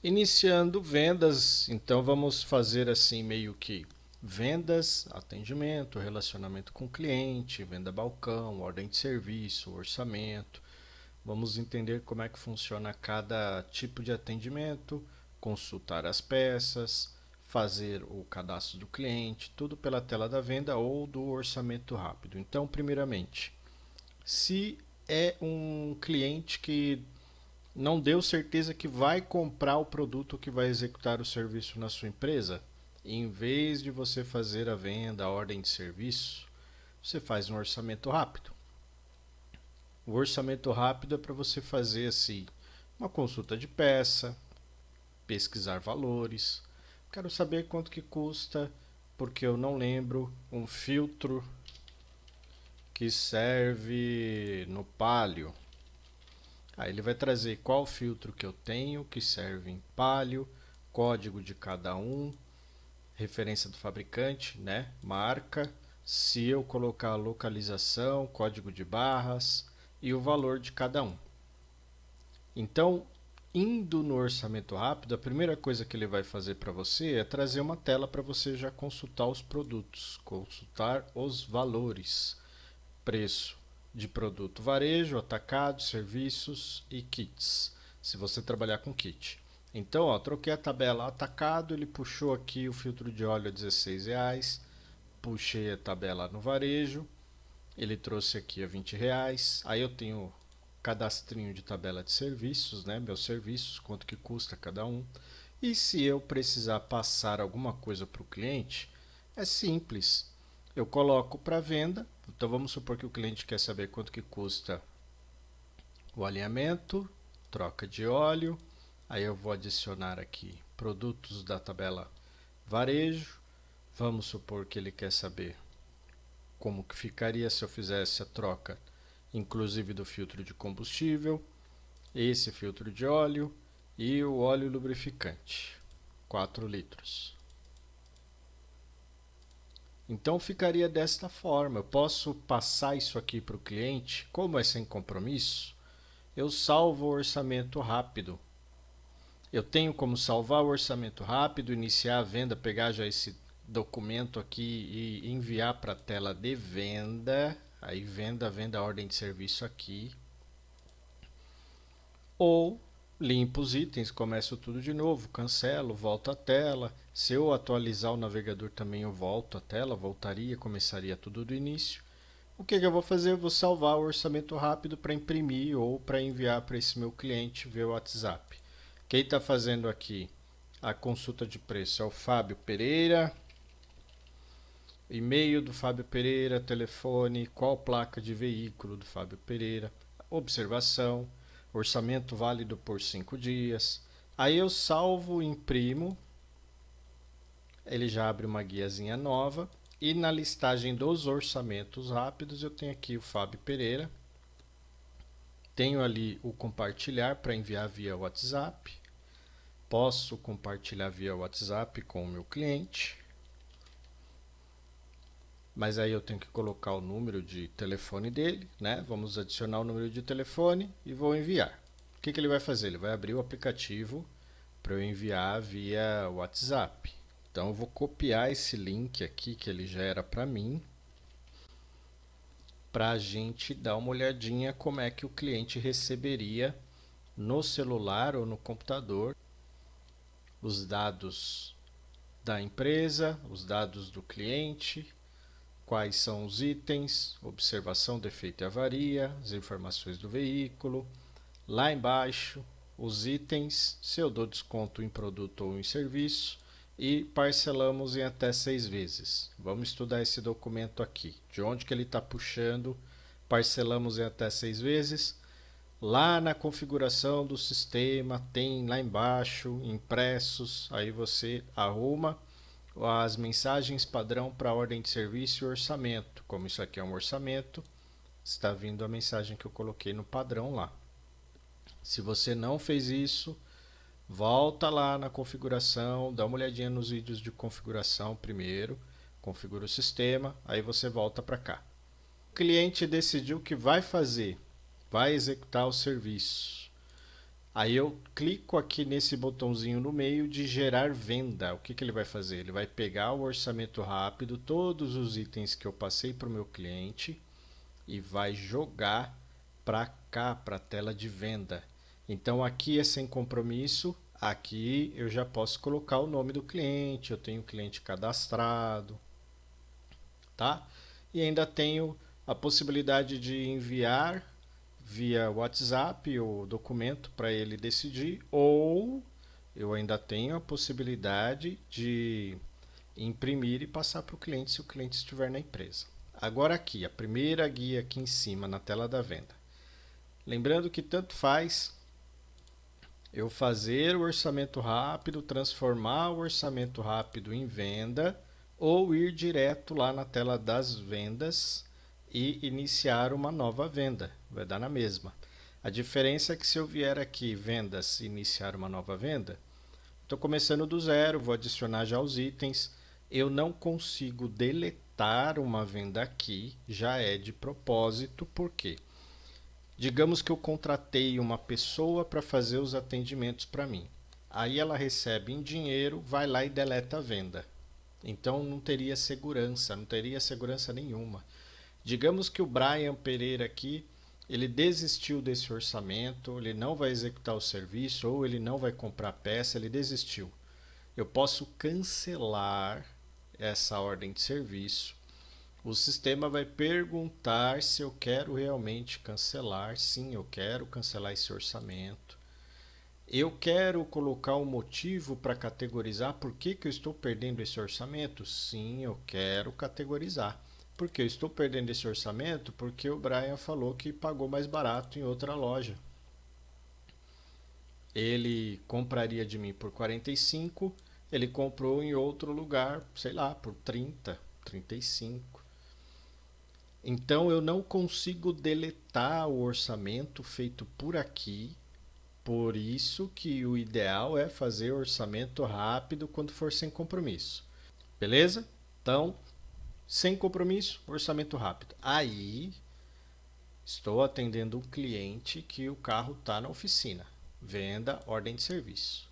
Iniciando vendas, então vamos fazer assim meio que vendas, atendimento, relacionamento com o cliente, venda balcão, ordem de serviço, orçamento. Vamos entender como é que funciona cada tipo de atendimento, consultar as peças, fazer o cadastro do cliente, tudo pela tela da venda ou do orçamento rápido. Então, primeiramente, se é um cliente que não deu certeza que vai comprar o produto que vai executar o serviço na sua empresa, em vez de você fazer a venda, a ordem de serviço, você faz um orçamento rápido. O orçamento rápido é para você fazer assim, uma consulta de peça, pesquisar valores. Quero saber quanto que custa, porque eu não lembro, um filtro que serve no Palio. Aí ele vai trazer qual filtro que eu tenho, que serve em Palio, código de cada um, referência do fabricante, né? Marca, se eu colocar a localização, código de barras e o valor de cada um. Então, indo no orçamento rápido, a primeira coisa que ele vai fazer para você é trazer uma tela para você já consultar os produtos, consultar os valores, preço de produto varejo, atacado, serviços e kits, se você trabalhar com kit. Então, ó, troquei a tabela atacado, ele puxou aqui o filtro de óleo a R$16, puxei a tabela no varejo, ele trouxe aqui a R$20, aí eu tenho cadastrinho de tabela de serviços, né? Meus serviços, quanto que custa cada um. E se eu precisar passar alguma coisa para o cliente, é simples. Eu coloco para venda. Então vamos supor que o cliente quer saber quanto que custa o alinhamento, troca de óleo. Aí eu vou adicionar aqui produtos da tabela varejo. Vamos supor que ele quer saber como que ficaria se eu fizesse a troca, inclusive do filtro de combustível, esse filtro de óleo e o óleo lubrificante, 4 litros. Então ficaria desta forma, eu posso passar isso aqui para o cliente, como é sem compromisso, eu salvo o orçamento rápido. Eu tenho como salvar o orçamento rápido, iniciar a venda, pegar já esse documento aqui e enviar para a tela de venda, aí venda, ordem de serviço aqui, ou limpo os itens, começo tudo de novo, cancelo, volto à tela. Se eu atualizar o navegador também eu volto à tela, voltaria, começaria tudo do início. O que eu vou fazer? Eu vou salvar o orçamento rápido para imprimir ou para enviar para esse meu cliente via WhatsApp. Quem está fazendo aqui a consulta de preço é o Fábio Pereira. E-mail do Fábio Pereira, telefone, qual placa de veículo do Fábio Pereira, observação, orçamento válido por 5 dias. Aí eu salvo, imprimo, ele já abre uma guiazinha nova. E na listagem dos orçamentos rápidos eu tenho aqui o Fábio Pereira. Tenho ali o compartilhar para enviar via WhatsApp. Posso compartilhar via WhatsApp com o meu cliente. Mas aí eu tenho que colocar o número de telefone dele, né? Vamos adicionar o número de telefone e vou enviar. O que ele vai fazer? Ele vai abrir o aplicativo para eu enviar via WhatsApp. Então eu vou copiar esse link aqui que ele gera para mim, para a gente dar uma olhadinha como é que o cliente receberia no celular ou no computador os dados da empresa, os dados do cliente, quais são os itens, observação, defeito e avaria, as informações do veículo. Lá embaixo, os itens, se eu dou desconto em produto ou em serviço, e parcelamos em até 6 vezes. Vamos estudar esse documento aqui. De onde que ele está puxando? Parcelamos em até 6 vezes. Lá na configuração do sistema, tem lá embaixo, impressos, aí você arruma as mensagens padrão para ordem de serviço e orçamento. Como isso aqui é um orçamento, está vindo a mensagem que eu coloquei no padrão lá. Se você não fez isso, volta lá na configuração, dá uma olhadinha nos vídeos de configuração primeiro, configura o sistema, aí você volta para cá. O cliente decidiu que vai fazer, vai executar o serviço. Aí eu clico aqui nesse botãozinho no meio de gerar venda. O que que ele vai fazer? Ele vai pegar o orçamento rápido, todos os itens que eu passei para o meu cliente e vai jogar para cá, para a tela de venda. Então aqui é sem compromisso, aqui eu já posso colocar o nome do cliente, eu tenho o cliente cadastrado, tá? E ainda tenho a possibilidade de enviar via WhatsApp o documento para ele decidir, ou eu ainda tenho a possibilidade de imprimir e passar para o cliente se o cliente estiver na empresa. Agora aqui, a primeira guia aqui em cima na tela da venda. Lembrando que tanto faz eu fazer o orçamento rápido, transformar o orçamento rápido em venda ou ir direto lá na tela das vendas e iniciar uma nova venda. Vai dar na mesma. A diferença é que se eu vier aqui vendas e iniciar uma nova venda, estou começando do zero, vou adicionar já os itens. Eu não consigo deletar uma venda aqui, já é de propósito, por quê? Digamos que eu contratei uma pessoa para fazer os atendimentos para mim. Aí ela recebe em dinheiro, vai lá e deleta a venda. Então não teria segurança nenhuma. Digamos que o Brian Pereira aqui, ele desistiu desse orçamento, ele não vai executar o serviço ou ele não vai comprar peça, ele desistiu. Eu posso cancelar essa ordem de serviço. O sistema vai perguntar se eu quero realmente cancelar. Sim, eu quero cancelar esse orçamento. Eu quero colocar um motivo para categorizar por que eu estou perdendo esse orçamento. Sim, eu quero categorizar. Porque eu estou perdendo esse orçamento porque o Brian falou que pagou mais barato em outra loja. Ele compraria de mim por 45, ele comprou em outro lugar, sei lá, por 30, 35. Então eu não consigo deletar o orçamento feito por aqui. Por isso que o ideal é fazer orçamento rápido quando for sem compromisso. Beleza? Então, sem compromisso, orçamento rápido. Aí, estou atendendo um cliente que o carro está na oficina. Venda, ordem de serviço.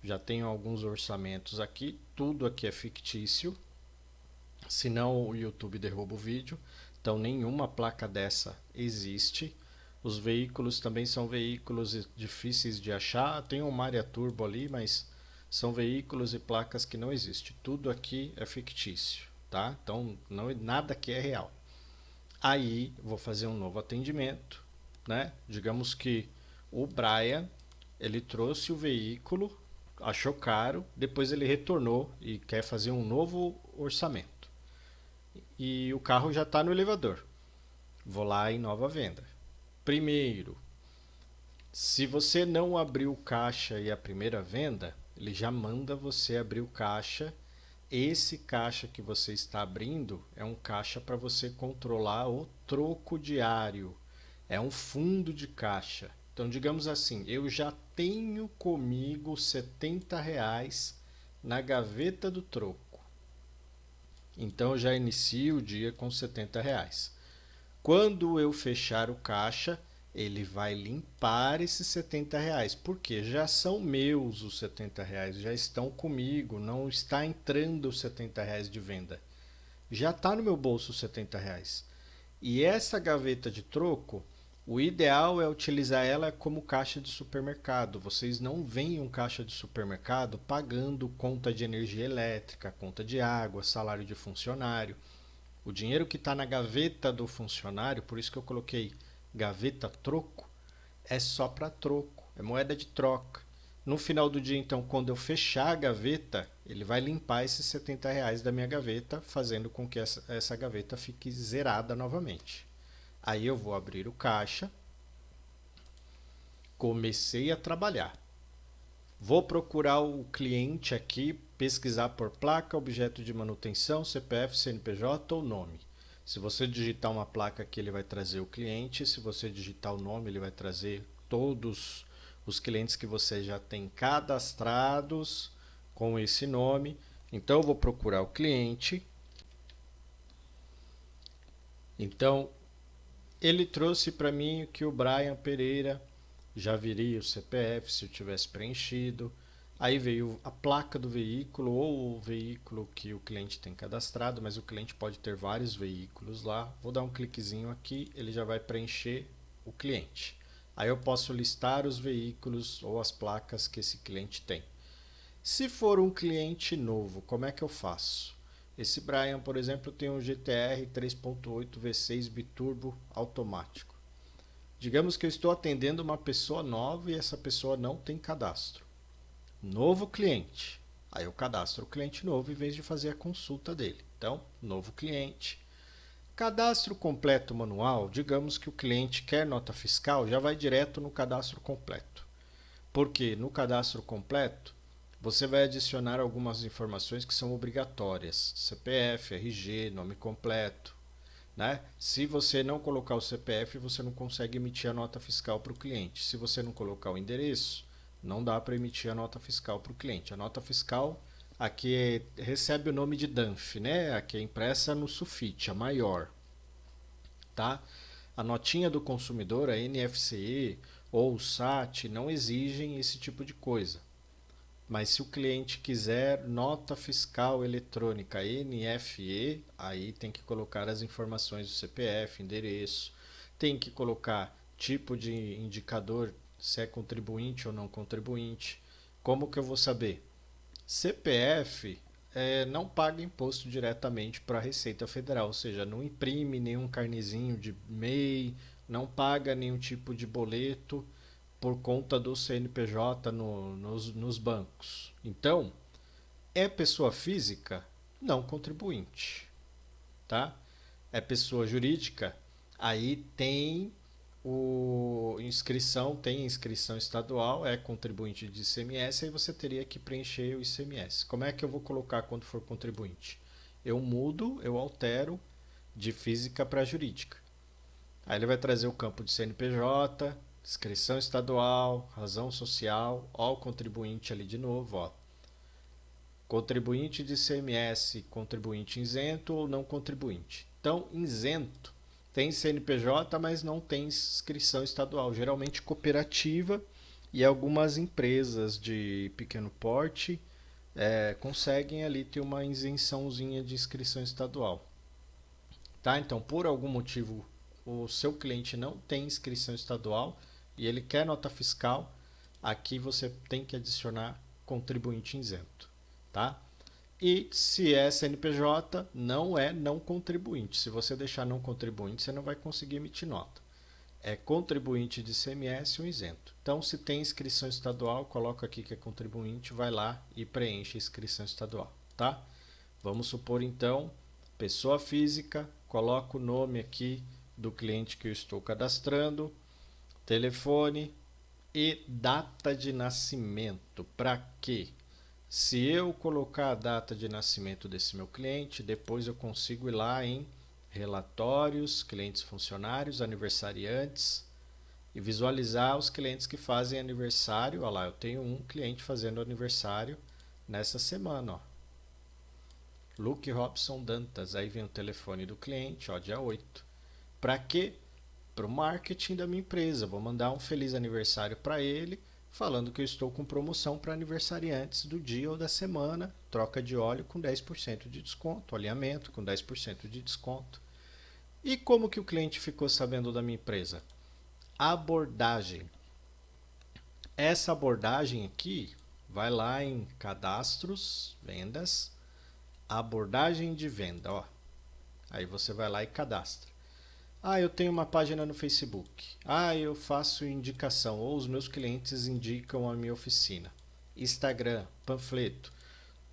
Já tenho alguns orçamentos aqui, tudo aqui é fictício. Senão o YouTube derruba o vídeo. Então nenhuma placa dessa existe. Os veículos também são veículos difíceis de achar. Tem um Maria Turbo ali, mas são veículos e placas que não existem. Tudo aqui é fictício, tá? Então não, nada aqui é real. Aí vou fazer um novo atendimento, né? Digamos que o Brian, ele trouxe o veículo, achou caro, depois ele retornou e quer fazer um novo orçamento. E o carro já está no elevador. Vou lá em nova venda. Primeiro, se você não abriu o caixa e a primeira venda, ele já manda você abrir o caixa. Esse caixa que você está abrindo é um caixa para você controlar o troco diário. É um fundo de caixa. Então, digamos assim, eu já tenho comigo R$ 70 na gaveta do troco. Então, eu já inicio o dia com R$ 70. Quando eu fechar o caixa, ele vai limpar esses R$ 70. Porque já são meus os R$ 70, já estão comigo, não está entrando os R$ 70 de venda. Já está no meu bolso os R$ 70. E essa gaveta de troco, o ideal é utilizar ela como caixa de supermercado. Vocês não veem um caixa de supermercado pagando conta de energia elétrica, conta de água, salário de funcionário. O dinheiro que está na gaveta do funcionário, por isso que eu coloquei gaveta troco, é só para troco, é moeda de troca. No final do dia, então, quando eu fechar a gaveta, ele vai limpar esses R$ 70 da minha gaveta, fazendo com que essa gaveta fique zerada novamente. Aí eu vou abrir o caixa, comecei a trabalhar. Vou procurar o cliente aqui, pesquisar por placa, objeto de manutenção, CPF, CNPJ ou nome. Se você digitar uma placa aqui, ele vai trazer o cliente. Se você digitar o nome, ele vai trazer todos os clientes que você já tem cadastrados com esse nome. Então, eu vou procurar o cliente. Então, ele trouxe para mim que o Brian Pereira já viria o CPF se eu tivesse preenchido. Aí veio a placa do veículo ou o veículo que o cliente tem cadastrado, mas o cliente pode ter vários veículos lá. Vou dar um cliquezinho aqui, ele já vai preencher o cliente. Aí eu posso listar os veículos ou as placas que esse cliente tem. Se for um cliente novo, como é que eu faço? Esse Brian, por exemplo, tem um GTR 3.8 V6 biturbo automático. Digamos que eu estou atendendo uma pessoa nova e essa pessoa não tem cadastro. Novo cliente. Aí eu cadastro o cliente novo em vez de fazer a consulta dele. Então, novo cliente. Cadastro completo manual. Digamos que o cliente quer nota fiscal, já vai direto no cadastro completo. Porque no cadastro completo, você vai adicionar algumas informações que são obrigatórias. CPF, RG, nome completo. Né? Se você não colocar o CPF, você não consegue emitir a nota fiscal para o cliente. Se você não colocar o endereço, não dá para emitir a nota fiscal para o cliente. A nota fiscal aqui recebe o nome de DANF, né? Aqui é impressa no sulfite, a maior. Tá? A notinha do consumidor, a NFCE ou o SAT, não exigem esse tipo de coisa. Mas se o cliente quiser nota fiscal eletrônica NFE, aí tem que colocar as informações do CPF, endereço, tem que colocar tipo de indicador, se é contribuinte ou não contribuinte. Como que eu vou saber? CPF não paga imposto diretamente para a Receita Federal, ou seja, não imprime nenhum carnezinho de MEI, não paga nenhum tipo de boleto por conta do CNPJ nos bancos. Então, é pessoa física, não contribuinte, tá? É pessoa jurídica, aí tem inscrição estadual, é contribuinte de ICMS, aí você teria que preencher o ICMS. Como é que eu vou colocar quando for contribuinte? Eu mudo, eu altero de física para jurídica. Aí ele vai trazer o campo de CNPJ, inscrição estadual, razão social, ó o contribuinte ali de novo, ó. Contribuinte de ICMS, contribuinte isento ou não contribuinte. Então, isento tem CNPJ, mas não tem inscrição estadual, geralmente cooperativa e algumas empresas de pequeno porte conseguem ali ter uma isençãozinha de inscrição estadual. Tá? Então, por algum motivo, o seu cliente não tem inscrição estadual e ele quer nota fiscal, aqui você tem que adicionar contribuinte isento. Tá? E se é CNPJ, não é não contribuinte. Se você deixar não contribuinte, você não vai conseguir emitir nota. É contribuinte de ICMS ou isento. Então, se tem inscrição estadual, coloca aqui que é contribuinte, vai lá e preenche a inscrição estadual. Tá? Vamos supor então, pessoa física, coloco o nome aqui do cliente que eu estou cadastrando, telefone e data de nascimento. Para quê? Se eu colocar a data de nascimento desse meu cliente, depois eu consigo ir lá em relatórios, clientes funcionários, aniversariantes e visualizar os clientes que fazem aniversário. Olha lá, eu tenho um cliente fazendo aniversário nessa semana, ó. Luke Robson Dantas, aí vem o telefone do cliente, ó, dia 8. Para quê? Para o marketing da minha empresa. Vou mandar um feliz aniversário para ele, falando que eu estou com promoção para aniversariantes do dia ou da semana, troca de óleo com 10% de desconto, alinhamento com 10% de desconto. E como que o cliente ficou sabendo da minha empresa? Abordagem. Essa abordagem aqui, vai lá em cadastros, vendas, abordagem de venda, ó. Aí você vai lá e cadastra. Ah, eu tenho uma página no Facebook. Ah, eu faço indicação, ou os meus clientes indicam a minha oficina. Instagram, panfleto.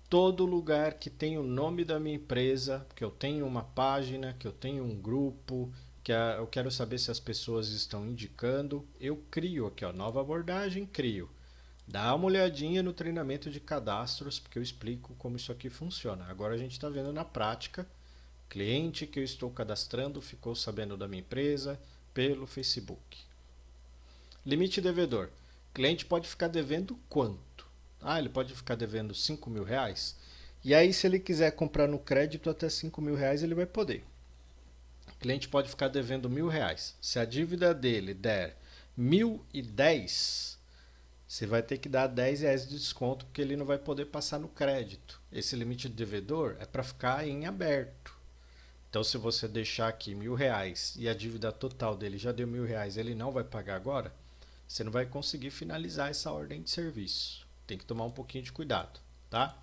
Todo lugar que tem o nome da minha empresa, que eu tenho uma página, que eu tenho um grupo, que eu quero saber se as pessoas estão indicando, eu crio aqui, ó, nova abordagem, crio. Dá uma olhadinha no treinamento de cadastros, porque eu explico como isso aqui funciona. Agora a gente está vendo na prática. Cliente que eu estou cadastrando ficou sabendo da minha empresa pelo Facebook. Limite devedor. Cliente pode ficar devendo quanto? Ah, ele pode ficar devendo 5 mil reais. E aí, se ele quiser comprar no crédito até 5 mil reais, ele vai poder. Cliente pode ficar devendo 1.000 reais. Se a dívida dele der 1.010, você vai ter que dar R$ 10 de desconto porque ele não vai poder passar no crédito. Esse limite de devedor é para ficar em aberto. Então, se você deixar aqui R$ 1.000 e a dívida total dele já deu R$ 1.000, ele não vai pagar agora, você não vai conseguir finalizar essa ordem de serviço. Tem que tomar um pouquinho de cuidado, tá?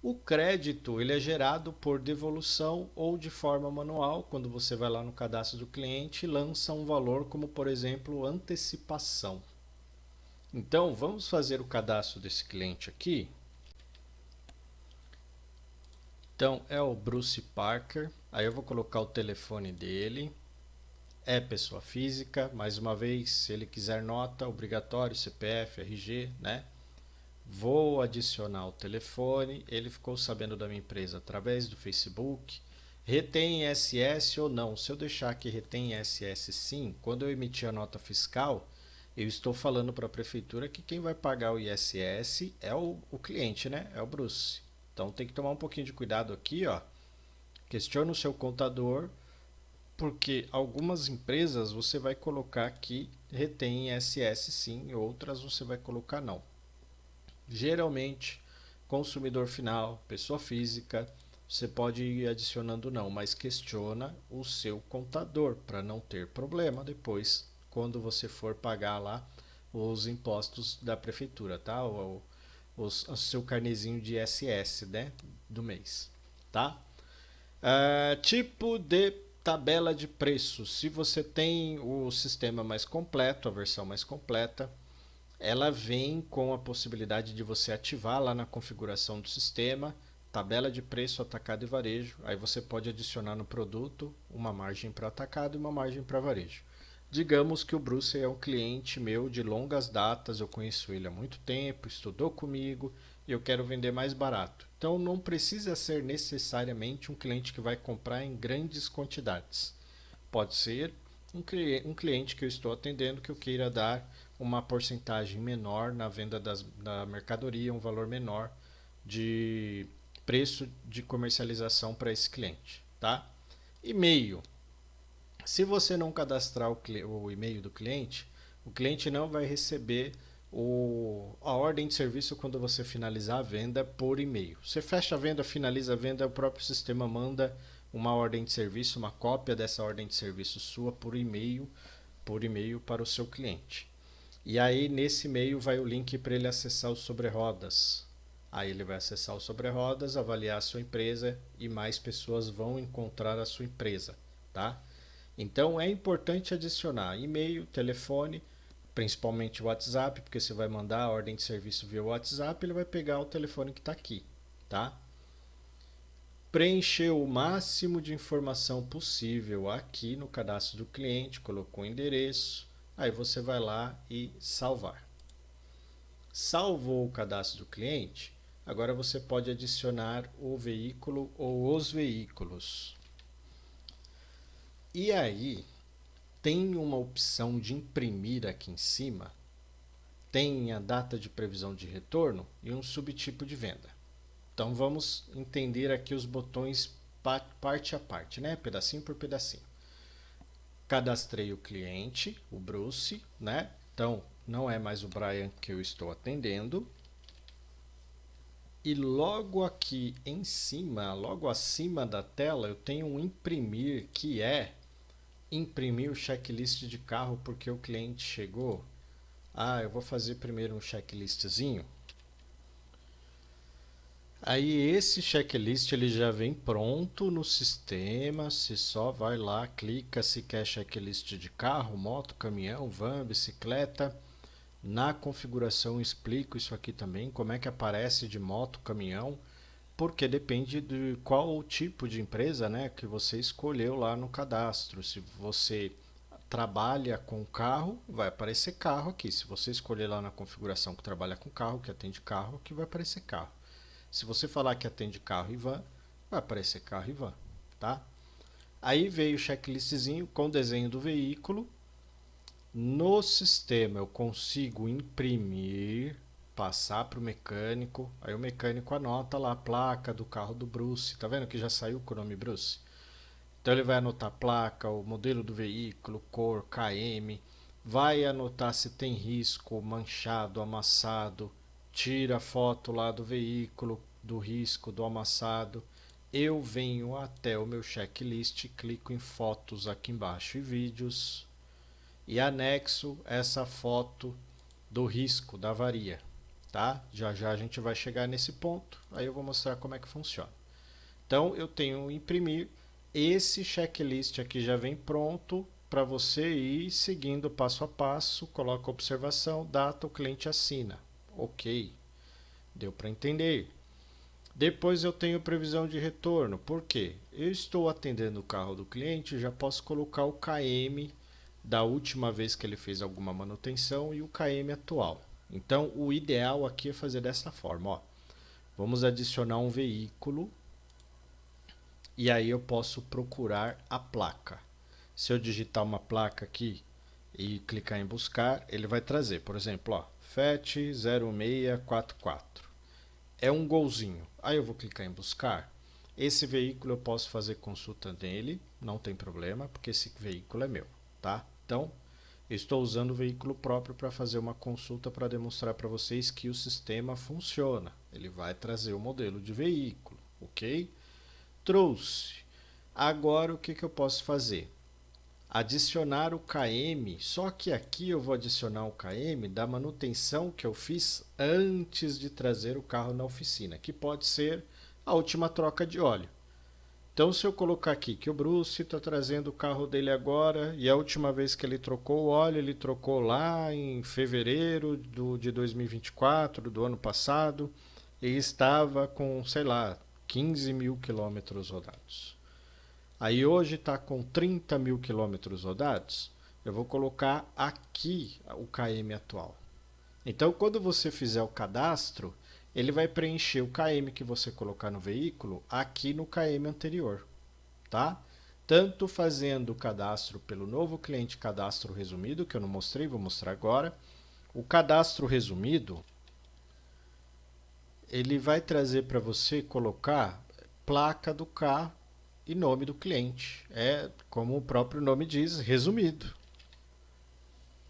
O crédito ele é gerado por devolução ou de forma manual, quando você vai lá no cadastro do cliente e lança um valor como, por exemplo, antecipação. Então, vamos fazer o cadastro desse cliente aqui. Então, é o Bruce Parker. Aí eu vou colocar o telefone dele. É pessoa física. Mais uma vez, se ele quiser nota, obrigatório, CPF, RG, né? Vou adicionar o telefone. Ele ficou sabendo da minha empresa através do Facebook. Retém ISS ou não? Se eu deixar que retém ISS sim, quando eu emitir a nota fiscal, eu estou falando para a prefeitura que quem vai pagar o ISS é o cliente, né? É o Bruce. Então tem que tomar um pouquinho de cuidado aqui, ó. Questione o seu contador, porque algumas empresas você vai colocar que retém ISS sim, outras você vai colocar não. Geralmente, consumidor final, pessoa física, você pode ir adicionando não, mas questiona o seu contador para não ter problema depois quando você for pagar lá os impostos da prefeitura, tá? O seu carnezinho de ISS, né, do mês, tá? Tipo de tabela de preços. Se você tem o sistema mais completo, a versão mais completa, ela vem com a possibilidade de você ativar lá na configuração do sistema tabela de preço atacado e varejo. Aí você pode adicionar no produto uma margem para atacado e uma margem para varejo. Digamos que o Bruce é um cliente meu de longas datas, eu conheço ele há muito tempo, estudou comigo e eu quero vender mais barato. Então não precisa ser necessariamente um cliente que vai comprar em grandes quantidades. Pode ser um cliente que eu estou atendendo que eu queira dar uma porcentagem menor na venda da mercadoria, um valor menor de preço de comercialização para esse cliente, tá? E-mail. Se você não cadastrar o e-mail do cliente, o cliente não vai receber a ordem de serviço quando você finalizar a venda por e-mail. Você fecha a venda, finaliza a venda, o próprio sistema manda uma ordem de serviço, uma cópia dessa ordem de serviço sua por e-mail para o seu cliente. E aí nesse e-mail vai o link para ele acessar o Sobre Rodas. Aí ele vai acessar o Sobre Rodas, avaliar a sua empresa e mais pessoas vão encontrar a sua empresa, tá? Então é importante adicionar e-mail, telefone, principalmente o WhatsApp, porque você vai mandar a ordem de serviço via WhatsApp, ele vai pegar o telefone que está aqui, tá? Preencher o máximo de informação possível aqui no cadastro do cliente, colocou o endereço, aí você vai lá e salvar. Salvou o cadastro do cliente, agora você pode adicionar o veículo ou os veículos. E aí, tem uma opção de imprimir aqui em cima, tem a data de previsão de retorno e um subtipo de venda. Então vamos entender aqui os botões parte a parte, né? Pedacinho por pedacinho. Cadastrei o cliente, o Bruce, né? Então não é mais o Brian que eu estou atendendo. E logo aqui em cima, logo acima da tela, eu tenho um imprimir, que é imprimir o checklist de carro porque o cliente chegou. Eu vou fazer primeiro um checklistzinho. Aí esse checklist ele já vem pronto no sistema, você só vai lá, clica se quer checklist de carro, moto, caminhão, van, bicicleta. Na configuração eu explico isso aqui também, como é que aparece de moto, caminhão, porque depende de qual tipo de empresa, né, que você escolheu lá no cadastro. Se você trabalha com carro, vai aparecer carro aqui. Se você escolher lá na configuração que trabalha com carro, que atende carro, aqui vai aparecer carro. Se você falar que atende carro e van, vai aparecer carro e van, tá? Aí veio o checklistzinho com o desenho do veículo. No sistema eu consigo imprimir, passar para o mecânico, aí o mecânico anota lá a placa do carro do Bruce, tá vendo que já saiu com o nome Bruce? Então ele vai anotar a placa, o modelo do veículo, cor, KM, vai anotar se tem risco, manchado, amassado, tira a foto lá do veículo, do risco, do amassado. Eu venho até o meu checklist, clico em fotos aqui embaixo e vídeos e anexo essa foto do risco, da avaria, tá? Já já a gente vai chegar nesse ponto, aí eu vou mostrar como é que funciona. Então eu tenho imprimir, esse checklist aqui já vem pronto para você ir seguindo passo a passo, coloca observação, data, o cliente assina. Ok, deu para entender. Depois eu tenho previsão de retorno, por quê? Eu estou atendendo o carro do cliente, já posso colocar o KM da última vez que ele fez alguma manutenção e o KM atual. Então o ideal aqui é fazer dessa forma, ó. Vamos adicionar um veículo e aí eu posso procurar a placa. Se eu digitar uma placa aqui e clicar em buscar, ele vai trazer, por exemplo, ó, FET 0644. É um golzinho. Aí eu vou clicar em buscar. Esse veículo eu posso fazer consulta nele, não tem problema, porque esse veículo é meu, tá? Então, eu estou usando o veículo próprio para fazer uma consulta para demonstrar para vocês que o sistema funciona. Ele vai trazer o modelo de veículo, ok? Trouxe. Agora o que, que eu posso fazer? Adicionar o KM, só que aqui eu vou adicionar o KM da manutenção que eu fiz antes de trazer o carro na oficina, que pode ser a última troca de óleo. Então se eu colocar aqui que o Bruce está trazendo o carro dele agora e a última vez que ele trocou o óleo, ele trocou lá em fevereiro de 2024, do ano passado, e estava com, sei lá, 15 mil quilômetros rodados. Aí hoje está com 30 mil quilômetros rodados, eu vou colocar aqui o KM atual. Então, quando você fizer o cadastro, ele vai preencher o KM que você colocar no veículo aqui no KM anterior, tá? Tanto fazendo o cadastro pelo novo cliente cadastro resumido, que eu não mostrei, vou mostrar agora. O cadastro resumido, ele vai trazer para você colocar placa do carro e nome do cliente. É, como o próprio nome diz, resumido.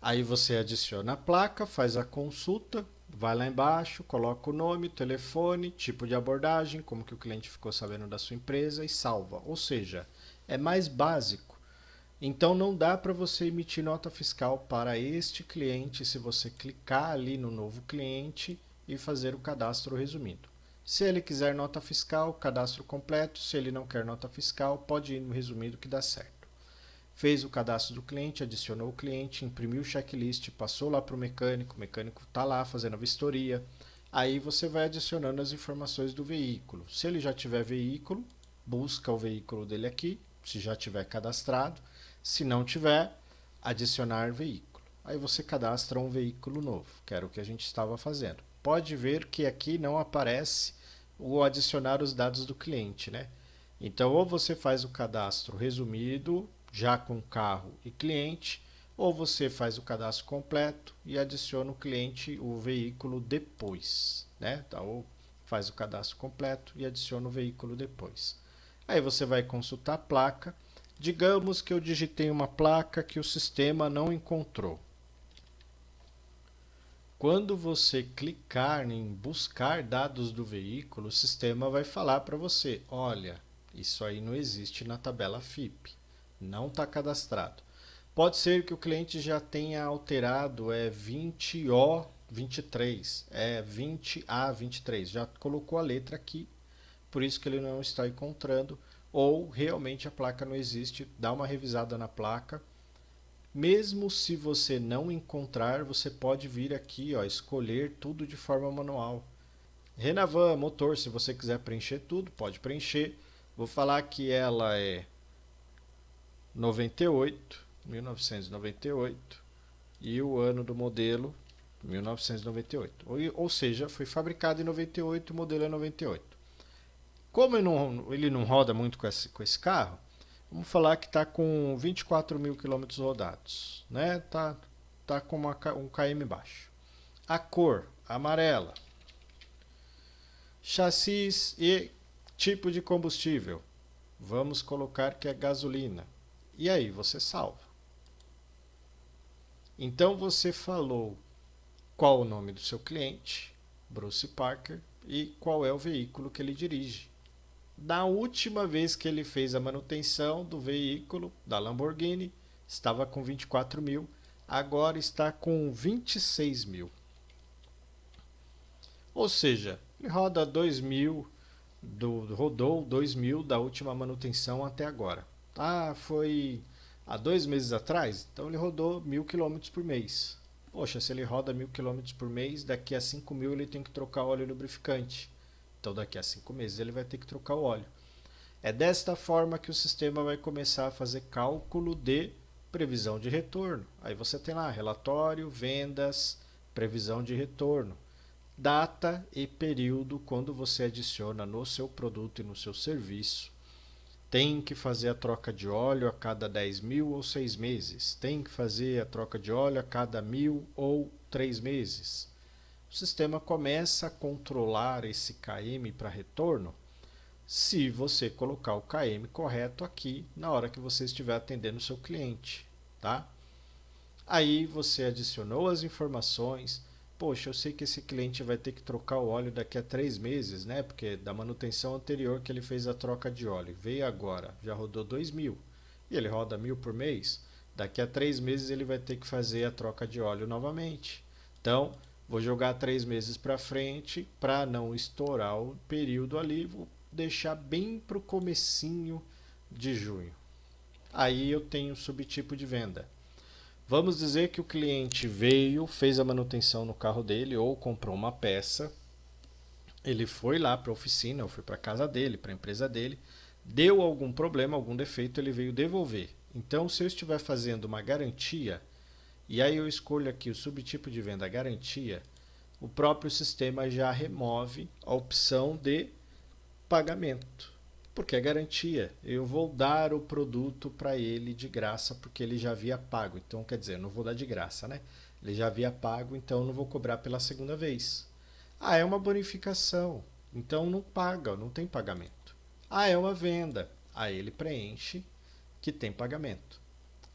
Aí você adiciona a placa, faz a consulta, vai lá embaixo, coloca o nome, telefone, tipo de abordagem, como que o cliente ficou sabendo da sua empresa e salva. Ou seja, é mais básico. Então não dá para você emitir nota fiscal para este cliente se você clicar ali no novo cliente e fazer o cadastro resumido. Se ele quiser nota fiscal, cadastro completo. Se ele não quer nota fiscal, pode ir no resumido que dá certo. Fez o cadastro do cliente, adicionou o cliente, imprimiu o checklist, passou lá para o mecânico está lá fazendo a vistoria. Aí você vai adicionando as informações do veículo. Se ele já tiver veículo, busca o veículo dele aqui, se já tiver cadastrado. Se não tiver, adicionar veículo. Aí você cadastra um veículo novo, que era o que a gente estava fazendo. Pode ver que aqui não aparece o adicionar os dados do cliente, né? Então, ou você faz o cadastro resumido, já com carro e cliente, ou você faz o cadastro completo e adiciona o cliente, o veículo depois, né? Então, ou faz o cadastro completo e adiciona o veículo depois. Aí você vai consultar a placa. Digamos que eu digitei uma placa que o sistema não encontrou. Quando você clicar em buscar dados do veículo, o sistema vai falar para você, olha, isso aí não existe na tabela FIP, não está cadastrado. Pode ser que o cliente já tenha alterado 20O23, 20A23, já colocou a letra aqui, por isso que ele não está encontrando, ou realmente a placa não existe, dá uma revisada na placa. Mesmo se você não encontrar, você pode vir aqui, ó, escolher tudo de forma manual. Renavan, motor, se você quiser preencher tudo, pode preencher. Vou falar que ela é 1998, e o ano do modelo 1998. Ou seja, foi fabricado em 98, o modelo é 98. Como ele não roda muito com esse carro, vamos falar que está com 24 mil quilômetros rodados, né? Tá com um km baixo. A cor, amarela. Chassis e tipo de combustível. Vamos colocar que é gasolina. E aí, você salva. Então você falou qual o nome do seu cliente, Bruce Parker, e qual é o veículo que ele dirige. Da última vez que ele fez a manutenção do veículo da Lamborghini, estava com 24 mil, agora está com 26 mil. Ou seja, ele roda 2 mil, rodou 2 mil da última manutenção até agora. Ah, foi há 2 meses atrás? Então ele rodou 1.000 quilômetros por mês. Poxa, se ele roda 1.000 quilômetros por mês, daqui a 5 mil ele tem que trocar óleo e lubrificante. Então daqui a 5 meses ele vai ter que trocar o óleo. É desta forma que o sistema vai começar a fazer cálculo de previsão de retorno. Aí você tem lá relatório, vendas, previsão de retorno, data e período quando você adiciona no seu produto e no seu serviço. Tem que fazer a troca de óleo a cada 10 mil ou 6 meses. Tem que fazer a troca de óleo a cada 1.000 ou 3 meses. O sistema começa a controlar esse KM para retorno se você colocar o KM correto aqui na hora que você estiver atendendo o seu cliente, tá? Aí você adicionou as informações. Poxa, eu sei que esse cliente vai ter que trocar o óleo daqui a 3 meses, né? Porque da manutenção anterior que ele fez a troca de óleo, veio agora, já rodou 2 mil. E ele roda 1.000 por mês. Daqui a 3 meses ele vai ter que fazer a troca de óleo novamente. Então, vou jogar 3 meses para frente para não estourar o período ali. Vou deixar bem para o comecinho de junho. Aí eu tenho um subtipo de venda. Vamos dizer que o cliente veio, fez a manutenção no carro dele ou comprou uma peça. Ele foi lá para a oficina, ou foi para a casa dele, para a empresa dele, deu algum problema, algum defeito, ele veio devolver. Então, se eu estiver fazendo uma garantia, e aí eu escolho aqui o subtipo de venda garantia, o próprio sistema já remove a opção de pagamento. Porque é garantia. Eu vou dar o produto para ele de graça porque ele já havia pago. Então, quer dizer, eu não vou dar de graça, né? Ele já havia pago, então eu não vou cobrar pela segunda vez. Ah, é uma bonificação. Então não paga, não tem pagamento. Ah, é uma venda. Aí ele preenche que tem pagamento.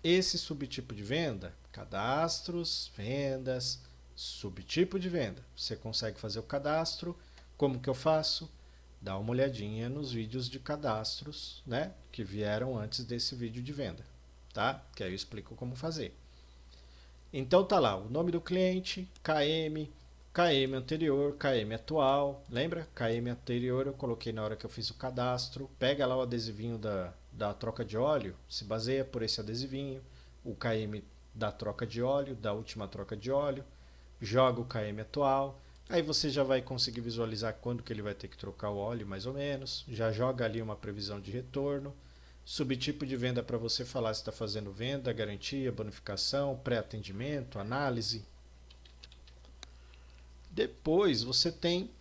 Esse subtipo de venda, cadastros, vendas, subtipo de venda. Você consegue fazer o cadastro. Como que eu faço? Dá uma olhadinha nos vídeos de cadastros, né, que vieram antes desse vídeo de venda, tá? Que aí eu explico como fazer. Então tá lá, o nome do cliente, KM, KM anterior, KM atual, lembra? KM anterior eu coloquei na hora que eu fiz o cadastro. Pega lá o adesivinho da troca de óleo, se baseia por esse adesivinho, o KM da troca de óleo, da última troca de óleo, joga o KM atual. Aí você já vai conseguir visualizar quando que ele vai ter que trocar o óleo, mais ou menos. Já joga ali uma previsão de retorno. Subtipo de venda para você falar se está fazendo venda, garantia, bonificação, pré-atendimento, análise. Depois você tem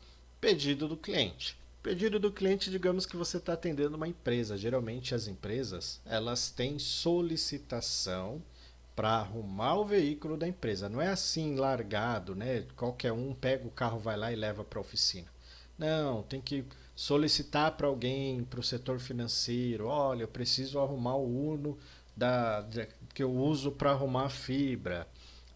pedido do cliente. Pedido do cliente, digamos que você está atendendo uma empresa. Geralmente as empresas elas têm solicitação para arrumar o veículo da empresa. Não é assim largado, né? Qualquer um pega o carro, vai lá e leva para a oficina. Não, tem que solicitar para alguém, para o setor financeiro. Olha, eu preciso arrumar o Uno que eu uso para arrumar fibra.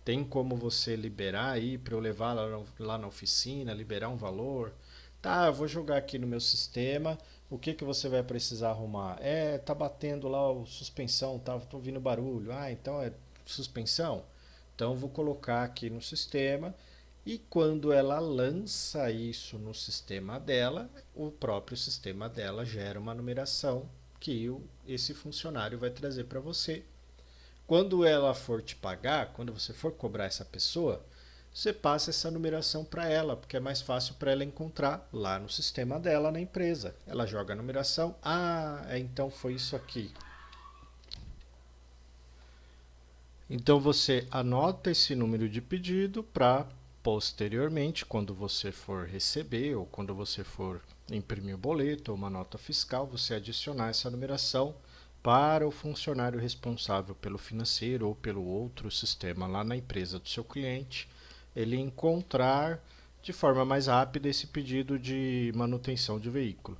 Tem como você liberar aí para eu levar lá na oficina, liberar um valor? Tá, eu vou jogar aqui no meu sistema. O que que você vai precisar arrumar? Tá batendo lá o suspensão, tá? Tô ouvindo barulho. Ah, então é suspensão? Então eu vou colocar aqui no sistema e quando ela lança isso no sistema dela, o próprio sistema dela gera uma numeração que esse funcionário vai trazer para você. Quando ela for te pagar, quando você for cobrar essa pessoa, você passa essa numeração para ela, porque é mais fácil para ela encontrar lá no sistema dela na empresa. Ela joga a numeração, então foi isso aqui. Então você anota esse número de pedido para posteriormente, quando você for receber ou quando você for imprimir o boleto ou uma nota fiscal, você adicionar essa numeração para o funcionário responsável pelo financeiro ou pelo outro sistema lá na empresa do seu cliente, ele encontrar de forma mais rápida esse pedido de manutenção de veículo.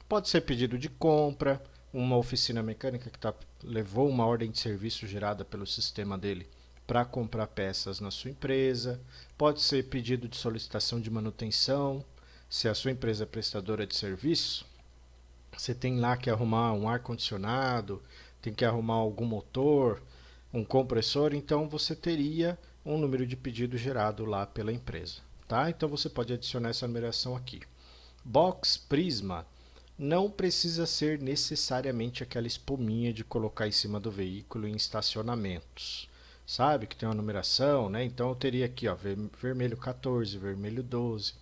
Pode ser pedido de compra, uma oficina mecânica que levou uma ordem de serviço gerada pelo sistema dele para comprar peças na sua empresa, pode ser pedido de solicitação de manutenção, se a sua empresa é prestadora de serviço, você tem lá que arrumar um ar-condicionado, tem que arrumar algum motor, um compressor, então você teria um número de pedido gerado lá pela empresa. Tá? Então você pode adicionar essa numeração aqui. Box Prisma não precisa ser necessariamente aquela espuminha de colocar em cima do veículo em estacionamentos. Sabe que tem uma numeração, né? Então eu teria aqui, ó, vermelho 14, vermelho 12.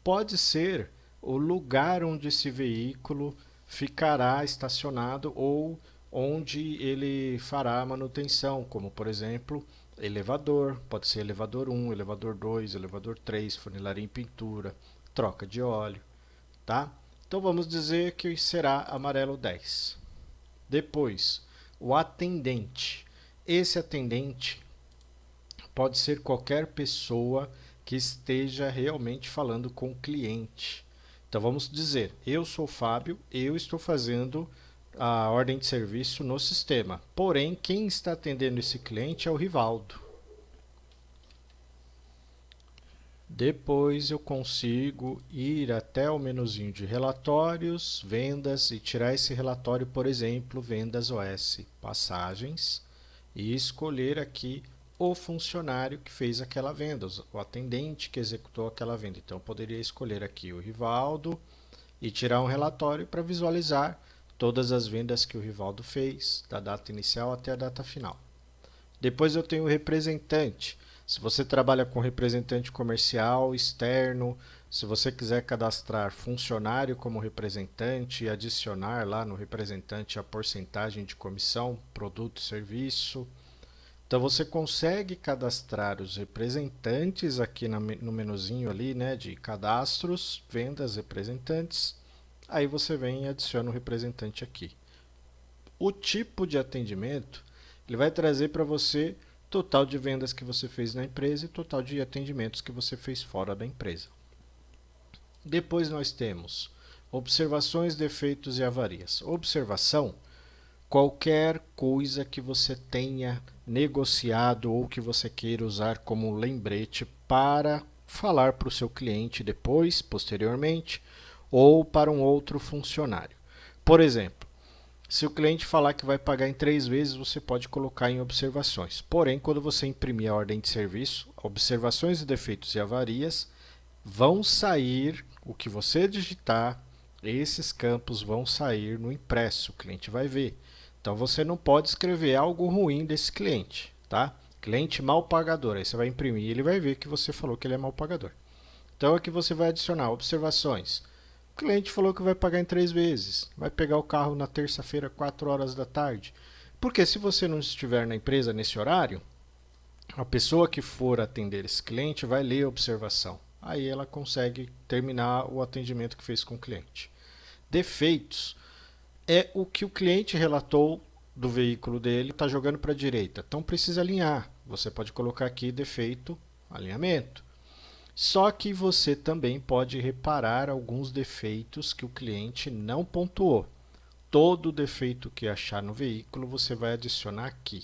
Pode ser o lugar onde esse veículo ficará estacionado ou onde ele fará a manutenção, como por exemplo, elevador, pode ser elevador 1, elevador 2, elevador 3, funilaria em pintura, troca de óleo, tá? Então vamos dizer que será amarelo 10. Depois, o atendente. Esse atendente pode ser qualquer pessoa que esteja realmente falando com o cliente. Então vamos dizer, eu sou o Fábio, eu estou fazendo a ordem de serviço no sistema. Porém, quem está atendendo esse cliente é o Rivaldo. Depois eu consigo ir até o menuzinho de relatórios, vendas e tirar esse relatório, por exemplo, vendas OS, passagens, e escolher aqui o funcionário que fez aquela venda, o atendente que executou aquela venda. Então eu poderia escolher aqui o Rivaldo e tirar um relatório para visualizar todas as vendas que o Rivaldo fez, da data inicial até a data final. Depois eu tenho o representante. Se você trabalha com representante comercial, externo, se você quiser cadastrar funcionário como representante e adicionar lá no representante a porcentagem de comissão, produto e serviço. Então você consegue cadastrar os representantes aqui no menuzinho ali, né, de cadastros, vendas, representantes. Aí você vem e adiciona o representante aqui. O tipo de atendimento, ele vai trazer para você total de vendas que você fez na empresa e total de atendimentos que você fez fora da empresa. Depois nós temos observações, defeitos e avarias. Observação, qualquer coisa que você tenha negociado ou que você queira usar como lembrete para falar para o seu cliente depois, posteriormente, ou para um outro funcionário. Por exemplo, se o cliente falar que vai pagar em 3 vezes, você pode colocar em observações. Porém, quando você imprimir a ordem de serviço, observações e defeitos e avarias vão sair, o que você digitar, esses campos vão sair no impresso, o cliente vai ver. Então você não pode escrever algo ruim desse cliente, tá? Cliente mal pagador, aí você vai imprimir e ele vai ver que você falou que ele é mal pagador. Então aqui você vai adicionar observações. O cliente falou que vai pagar em 3 vezes, vai pegar o carro na terça-feira, 4 horas da tarde. Porque se você não estiver na empresa nesse horário, a pessoa que for atender esse cliente vai ler a observação. Aí ela consegue terminar o atendimento que fez com o cliente. Defeitos é o que o cliente relatou do veículo dele, está jogando para a direita. Então precisa alinhar. Você pode colocar aqui defeito, alinhamento. Só que você também pode reparar alguns defeitos que o cliente não pontuou. Todo defeito que achar no veículo você vai adicionar aqui.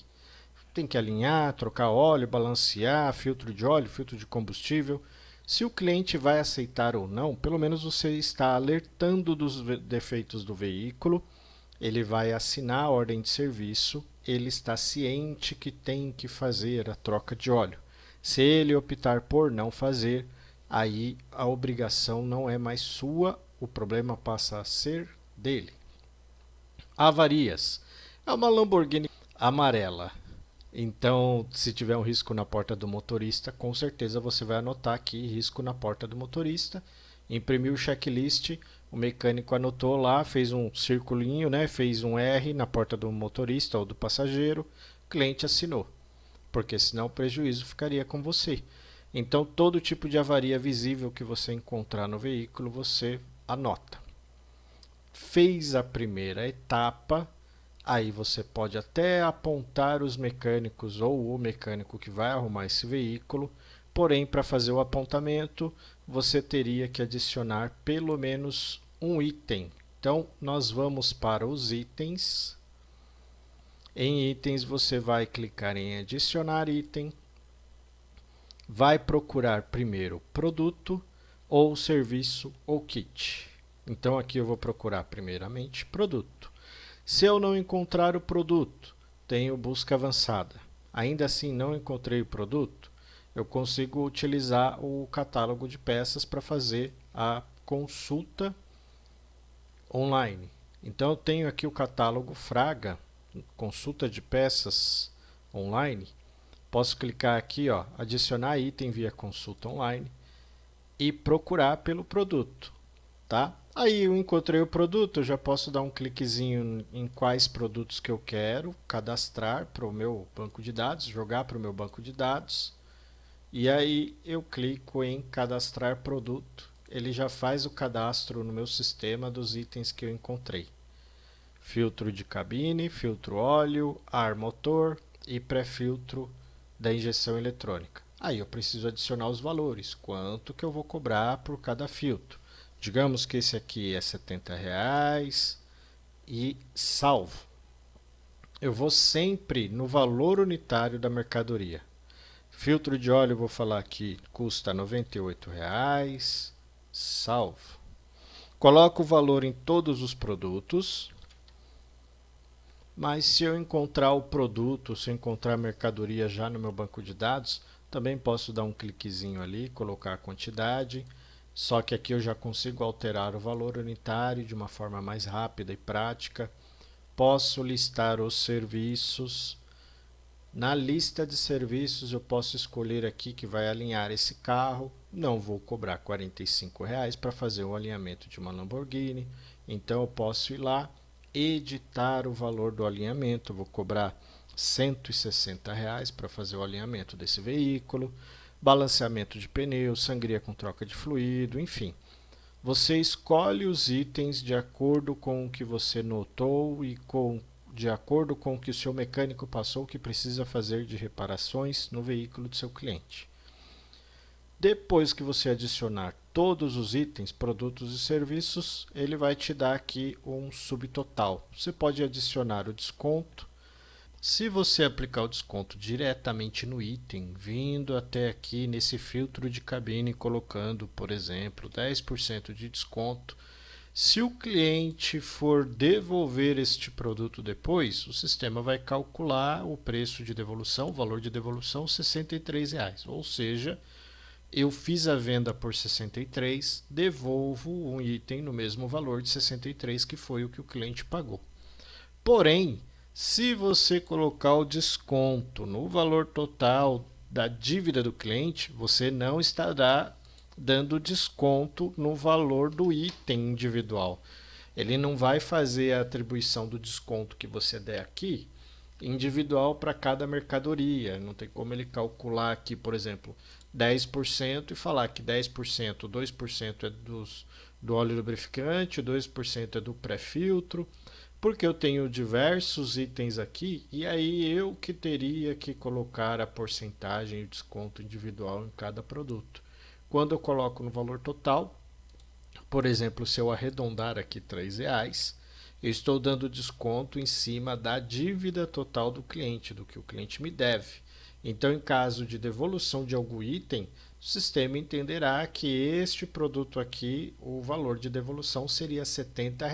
Tem que alinhar, trocar óleo, balancear, filtro de óleo, filtro de combustível. Se o cliente vai aceitar ou não, pelo menos você está alertando dos defeitos do veículo. Ele vai assinar a ordem de serviço, ele está ciente que tem que fazer a troca de óleo. Se ele optar por não fazer, aí a obrigação não é mais sua, o problema passa a ser dele. Avarias. É uma Lamborghini amarela. Então, se tiver um risco na porta do motorista, com certeza você vai anotar aqui risco na porta do motorista, imprimiu o checklist, o mecânico anotou lá, fez um circulinho, né, fez um R na porta do motorista ou do passageiro, o cliente assinou, porque senão o prejuízo ficaria com você. Então, todo tipo de avaria visível que você encontrar no veículo, você anota. Fez a primeira etapa, aí você pode até apontar os mecânicos ou o mecânico que vai arrumar esse veículo, porém, para fazer o apontamento, você teria que adicionar pelo menos um item. Então, nós vamos para os itens Em itens, você vai clicar em adicionar item, vai procurar primeiro produto ou serviço ou kit. Então aqui eu vou procurar primeiramente produto. Se eu não encontrar o produto, tenho busca avançada. Ainda assim não encontrei o produto, eu consigo utilizar o catálogo de peças para fazer a consulta online. Então eu tenho aqui o catálogo Fraga, consulta de peças online. Posso clicar aqui, ó, adicionar item via consulta online e procurar pelo produto, tá? Aí eu encontrei o produto, eu já posso dar um cliquezinho em quais produtos que eu quero cadastrar para o meu banco de dados, jogar para o meu banco de dados. E aí eu clico em cadastrar produto. Ele já faz o cadastro no meu sistema dos itens que eu encontrei. Filtro de cabine, filtro óleo, ar motor e pré-filtro da injeção eletrônica. Aí eu preciso adicionar os valores, quanto que eu vou cobrar por cada filtro. Digamos que esse aqui é R$ 70 e salvo. Eu vou sempre no valor unitário da mercadoria. Filtro de óleo, eu vou falar que custa R$ 98, salvo. Coloco o valor em todos os produtos, mas se eu encontrar o produto, se eu encontrar a mercadoria já no meu banco de dados, também posso dar um cliquezinho ali, colocar a quantidade, só que aqui eu já consigo alterar o valor unitário de uma forma mais rápida e prática. Posso listar os serviços. Na lista de serviços eu posso escolher aqui que vai alinhar esse carro. Não vou cobrar R$ 45 para fazer o alinhamento de uma Lamborghini. Então eu posso ir lá, editar o valor do alinhamento. Vou cobrar R$ 160 para fazer o alinhamento desse veículo. Balanceamento de pneus, sangria com troca de fluido, enfim. Você escolhe os itens de acordo com o que você notou e de acordo com o que o seu mecânico passou que precisa fazer de reparações no veículo do seu cliente. Depois que você adicionar todos os itens, produtos e serviços, ele vai te dar aqui um subtotal. Você pode adicionar o desconto. Se você aplicar o desconto diretamente no item, vindo até aqui nesse filtro de cabine, colocando, por exemplo, 10% de desconto, se o cliente for devolver este produto depois, o sistema vai calcular o preço de devolução, o valor de devolução, R$ 63. Ou seja, eu fiz a venda por 63, devolvo um item no mesmo valor de 63, que foi o que o cliente pagou. Porém, se você colocar o desconto no valor total da dívida do cliente, você não estará dando desconto no valor do item individual. Ele não vai fazer a atribuição do desconto que você der aqui individual para cada mercadoria. Não tem como ele calcular aqui, por exemplo, 10% e falar que 10%, 2% é do óleo lubrificante, 2% é do pré-filtro, porque eu tenho diversos itens aqui e aí eu que teria que colocar a porcentagem e o desconto individual em cada produto. Quando eu coloco no valor total, por exemplo, se eu arredondar aqui R$ 3, eu estou dando desconto em cima da dívida total do cliente, do que o cliente me deve. Então, em caso de devolução de algum item, o sistema entenderá que este produto aqui, o valor de devolução seria R$ 70.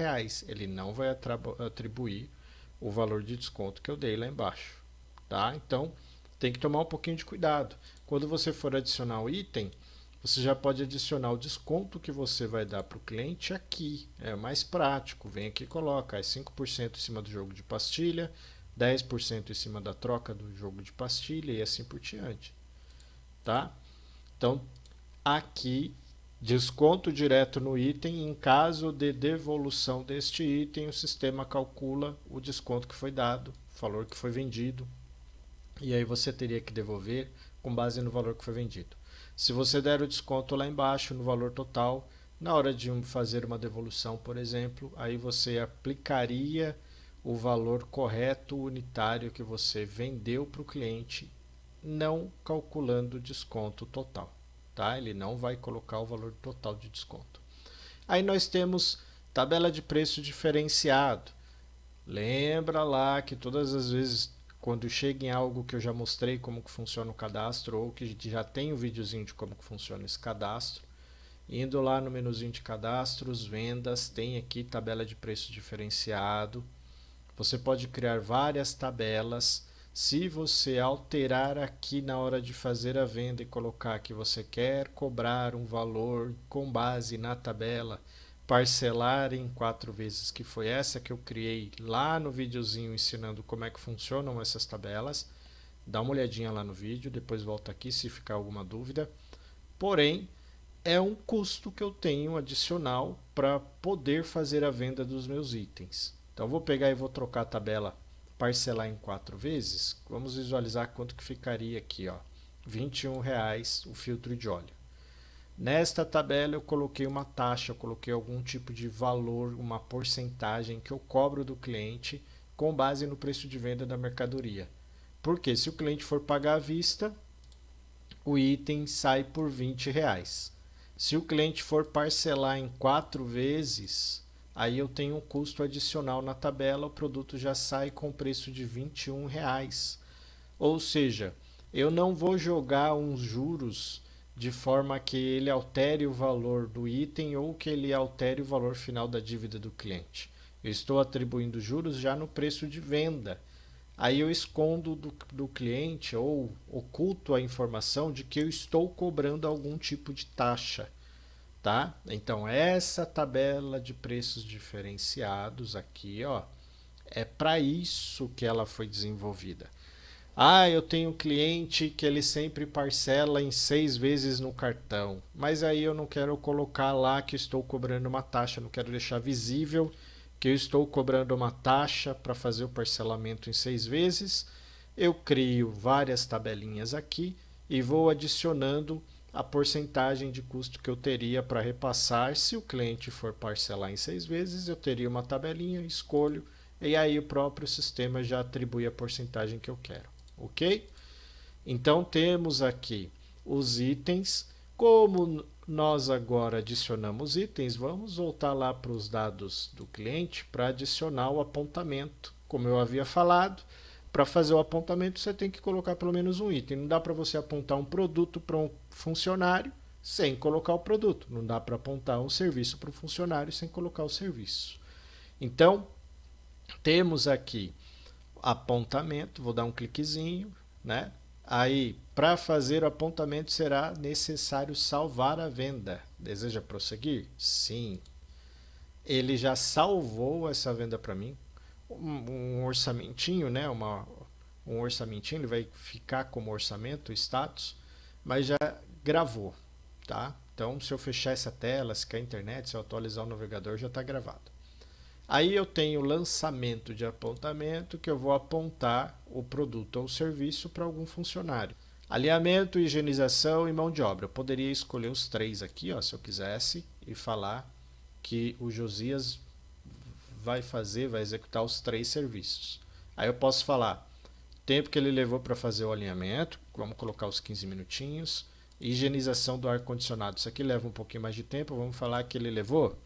Ele não vai atribuir o valor de desconto que eu dei lá embaixo. Tá? Então, tem que tomar um pouquinho de cuidado. Quando você for adicionar o item, você já pode adicionar o desconto que você vai dar para o cliente aqui. É mais prático. Vem aqui e coloca 5% em cima do jogo de pastilha, 10% em cima da troca do jogo de pastilha e assim por diante. Tá? Então, aqui, desconto direto no item. Em caso de devolução deste item, o sistema calcula o desconto que foi dado, o valor que foi vendido. E aí você teria que devolver com base no valor que foi vendido. Se você der o desconto lá embaixo no valor total, na hora de fazer uma devolução, por exemplo, aí você aplicaria o valor correto unitário que você vendeu para o cliente, não calculando o desconto total. Tá? Ele não vai colocar o valor total de desconto. Aí nós temos tabela de preço diferenciado. Lembra lá que todas as vezes quando chega em algo que eu já mostrei como que funciona o cadastro ou que já tem um videozinho de como que funciona esse cadastro, indo lá no menuzinho de cadastros, vendas, tem aqui tabela de preço diferenciado. Você pode criar várias tabelas. Se você alterar aqui na hora de fazer a venda e colocar que você quer cobrar um valor com base na tabela, parcelar em 4 vezes, que foi essa que eu criei lá no videozinho ensinando como é que funcionam essas tabelas, dá uma olhadinha lá no vídeo, depois volta aqui se ficar alguma dúvida. Porém, é um custo que eu tenho adicional para poder fazer a venda dos meus itens. Então eu vou pegar e vou trocar a tabela parcelar em 4 vezes. Vamos visualizar quanto que ficaria aqui, ó. R$ 21 o filtro de óleo. Nesta tabela eu coloquei uma taxa, eu coloquei algum tipo de valor, uma porcentagem que eu cobro do cliente com base no preço de venda da mercadoria. Porque se o cliente for pagar à vista, o item sai por R$ 20. Se o cliente for parcelar em 4 vezes, aí eu tenho um custo adicional na tabela, o produto já sai com o preço de R$ 21. Ou seja, eu não vou jogar uns juros de forma que ele altere o valor do item ou que ele altere o valor final da dívida do cliente. Eu estou atribuindo juros já no preço de venda. Aí eu escondo do cliente ou oculto a informação de que eu estou cobrando algum tipo de taxa, tá? Então essa tabela de preços diferenciados aqui, ó, é para isso que ela foi desenvolvida. Ah, eu tenho um cliente que ele sempre parcela em 6 vezes no cartão, mas aí eu não quero colocar lá que estou cobrando uma taxa, não quero deixar visível que eu estou cobrando uma taxa para fazer o parcelamento em 6 vezes. Eu crio várias tabelinhas aqui e vou adicionando a porcentagem de custo que eu teria para repassar. Se o cliente for parcelar em 6 vezes, eu teria uma tabelinha, escolho e aí o próprio sistema já atribui a porcentagem que eu quero. Ok? Então temos aqui os itens. Como nós agora adicionamos itens, vamos voltar lá para os dados do cliente para adicionar o apontamento. Como eu havia falado, para fazer o apontamento você tem que colocar pelo menos um item. Não dá para você apontar um produto para um funcionário sem colocar o produto. Não dá para apontar um serviço para um funcionário sem colocar o serviço. Então, temos aqui apontamento, vou dar um cliquezinho, né? Aí, para fazer o apontamento será necessário salvar a venda. Deseja prosseguir? Sim. Ele já salvou essa venda para mim. Um orçamentinho, né? Um orçamentinho, ele vai ficar como orçamento, status, mas já gravou, tá? Então, se eu fechar essa tela, se cair a internet, se eu atualizar o navegador, já está gravado. Aí eu tenho lançamento de apontamento, que eu vou apontar o produto ou serviço para algum funcionário. Alinhamento, higienização e mão de obra. Eu poderia escolher os 3 aqui, ó, se eu quisesse, e falar que o Josias vai executar os 3 serviços. Aí eu posso falar tempo que ele levou para fazer o alinhamento, vamos colocar os 15 minutinhos. Higienização do ar-condicionado, isso aqui leva um pouquinho mais de tempo, vamos falar que ele levou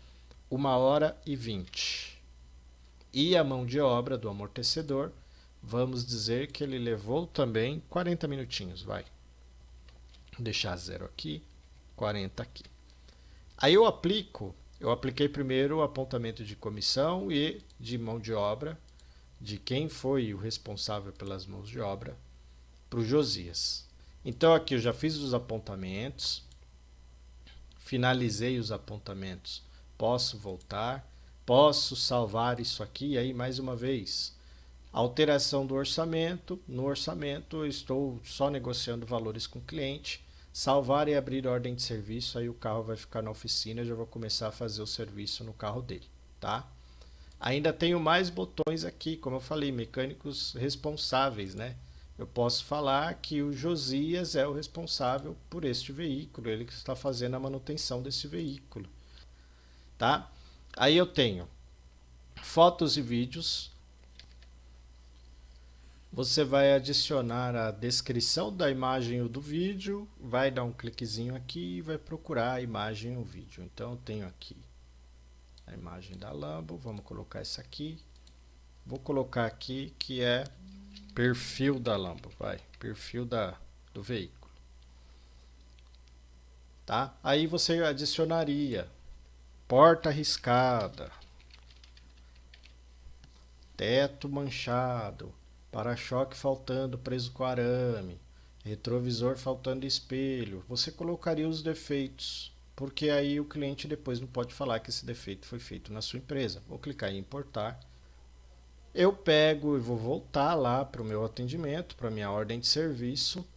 1h20. E a mão de obra do amortecedor, vamos dizer que ele levou também 40 minutinhos, vai. Vou deixar 0 aqui, 40 aqui. Aí eu apliquei primeiro o apontamento de comissão e de mão de obra, de quem foi o responsável pelas mãos de obra, para o Josias. Então aqui eu já fiz os apontamentos, finalizei os apontamentos, posso voltar, posso salvar isso aqui, aí mais uma vez, alteração do orçamento, no orçamento eu estou só negociando valores com o cliente, salvar e abrir ordem de serviço, aí o carro vai ficar na oficina, eu já vou começar a fazer o serviço no carro dele, tá? Ainda tenho mais botões aqui, como eu falei, mecânicos responsáveis, né? Eu posso falar que o Josias é o responsável por este veículo, ele que está fazendo a manutenção desse veículo, tá? Aí eu tenho fotos e vídeos. Você vai adicionar a descrição da imagem ou do vídeo, vai dar um cliquezinho aqui e vai procurar a imagem ou vídeo. Então eu tenho aqui a imagem da Lambo, vamos colocar essa aqui. Vou colocar aqui que é perfil da Lambo, perfil do veículo, tá? Aí você adicionaria porta riscada, teto manchado, para-choque faltando preso com arame, retrovisor faltando espelho. Você colocaria os defeitos, porque aí o cliente depois não pode falar que esse defeito foi feito na sua empresa. Vou clicar em importar. Eu pego e vou voltar lá para o meu atendimento, para a minha ordem de serviço.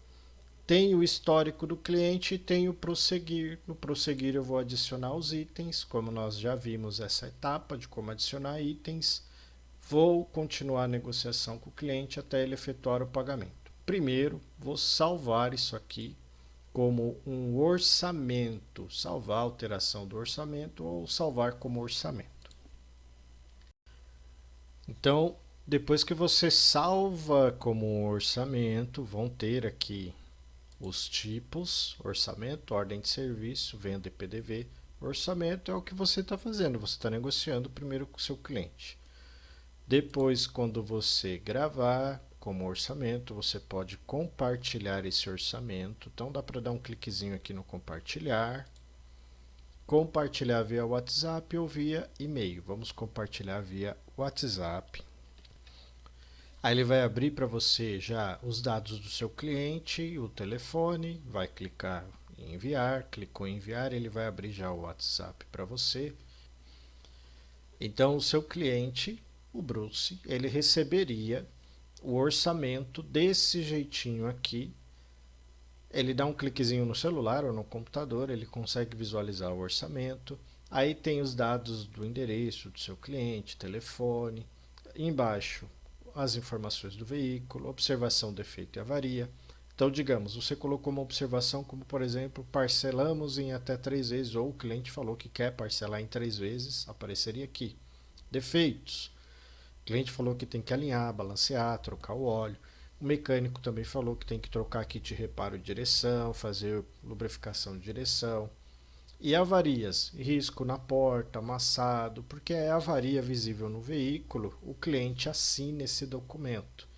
Tenho o histórico do cliente e tenho o prosseguir. No prosseguir eu vou adicionar os itens, como nós já vimos essa etapa de como adicionar itens. Vou continuar a negociação com o cliente até ele efetuar o pagamento. Primeiro, vou salvar isso aqui como um orçamento, salvar a alteração do orçamento ou salvar como orçamento. Então, depois que você salva como um orçamento, vão ter aqui os tipos: orçamento, ordem de serviço, venda e PDV. Orçamento é o que você está fazendo, você está negociando primeiro com o seu cliente. Depois, quando você gravar como orçamento, você pode compartilhar esse orçamento. Então dá para dar um cliquezinho aqui no compartilhar. Compartilhar via WhatsApp ou via e-mail. Vamos compartilhar via WhatsApp. Aí ele vai abrir para você já os dados do seu cliente, o telefone, vai clicar em enviar, clicou em enviar, ele vai abrir já o WhatsApp para você. Então o seu cliente, o Bruce, ele receberia o orçamento desse jeitinho aqui. Ele dá um cliquezinho no celular ou no computador, ele consegue visualizar o orçamento. Aí tem os dados do endereço do seu cliente, telefone. Embaixo, as informações do veículo, observação, defeito e avaria. Então, digamos, você colocou uma observação como, por exemplo, parcelamos em até 3 vezes, ou o cliente falou que quer parcelar em 3 vezes, apareceria aqui. Defeitos. O cliente falou que tem que alinhar, balancear, trocar o óleo. O mecânico também falou que tem que trocar kit de reparo de direção, fazer lubrificação de direção. E avarias, risco na porta, amassado, porque é avaria visível no veículo, o cliente assina esse documento.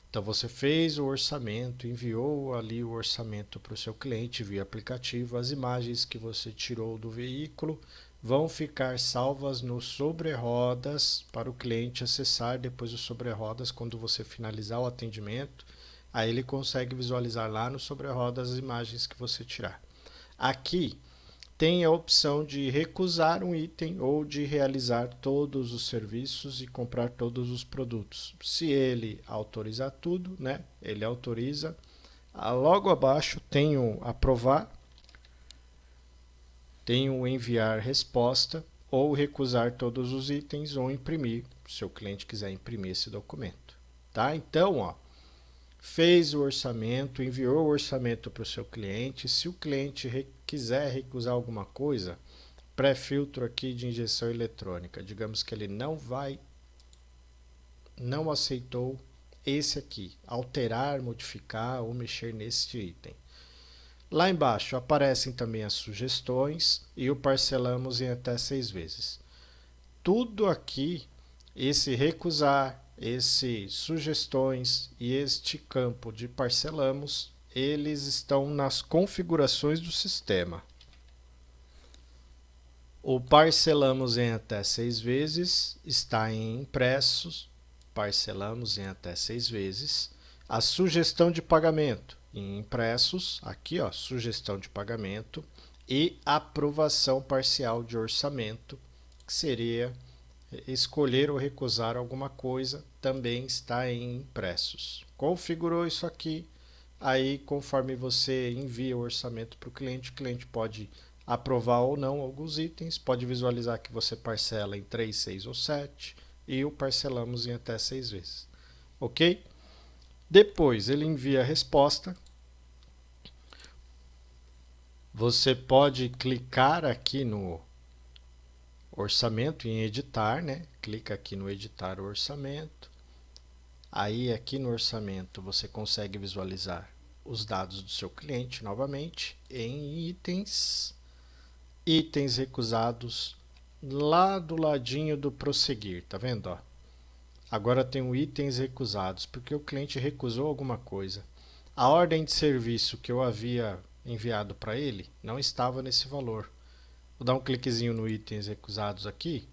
Então você fez o orçamento, enviou ali o orçamento para o seu cliente via aplicativo, as imagens que você tirou do veículo vão ficar salvas no sobre-rodas para o cliente acessar depois o sobre-rodas quando você finalizar o atendimento. Aí ele consegue visualizar lá no sobre-rodas as imagens que você tirar. Aqui tem a opção de recusar um item ou de realizar todos os serviços e comprar todos os produtos. Se ele autorizar tudo, né? Ele autoriza. Logo abaixo tem o aprovar, tem o enviar resposta ou recusar todos os itens ou imprimir, se o cliente quiser imprimir esse documento. Tá? Então, ó, fez o orçamento, enviou o orçamento para o seu cliente. Se o cliente quiser recusar alguma coisa, pré-filtro aqui de injeção eletrônica. Digamos que ele não aceitou esse aqui, alterar, modificar ou mexer neste item. Lá embaixo aparecem também as sugestões e o parcelamos em até 6 vezes. Tudo aqui, esse recusar, esse sugestões e este campo de parcelamos, eles estão nas configurações do sistema. O parcelamos em até 6 vezes está em impressos, parcelamos em até 6 vezes. A sugestão de pagamento em impressos, aqui ó, sugestão de pagamento e aprovação parcial de orçamento, que seria escolher ou recusar alguma coisa, também está em impressos. Configurou isso aqui, aí conforme você envia o orçamento para o cliente pode aprovar ou não alguns itens, pode visualizar que você parcela em 3, 6 ou 7 e o parcelamos em até 6 vezes. Ok? Depois ele envia a resposta. Você pode clicar aqui no orçamento em editar, né? Clica aqui no editar o orçamento. Aí aqui no orçamento você consegue visualizar os dados do seu cliente novamente em itens, itens recusados lá do ladinho do prosseguir, tá vendo? Ó? Agora tenho itens recusados, porque o cliente recusou alguma coisa. A ordem de serviço que eu havia enviado para ele não estava nesse valor. Vou dar um cliquezinho no itens recusados aqui.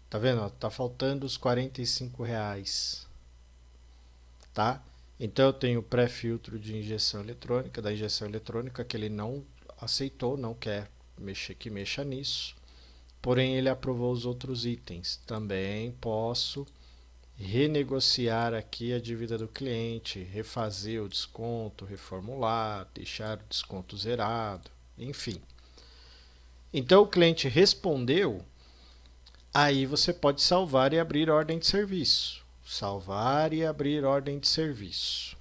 Tá vendo? Tá faltando os R$ 45, tá? Então eu tenho o pré-filtro de injeção eletrônica, da injeção eletrônica, que ele não aceitou, não quer que mexa nisso. Porém, ele aprovou os outros itens. Também posso renegociar aqui a dívida do cliente, refazer o desconto, reformular, deixar o desconto zerado, enfim. Então o cliente respondeu, aí você pode salvar e abrir ordem de serviço. Salvar e abrir ordem de serviço.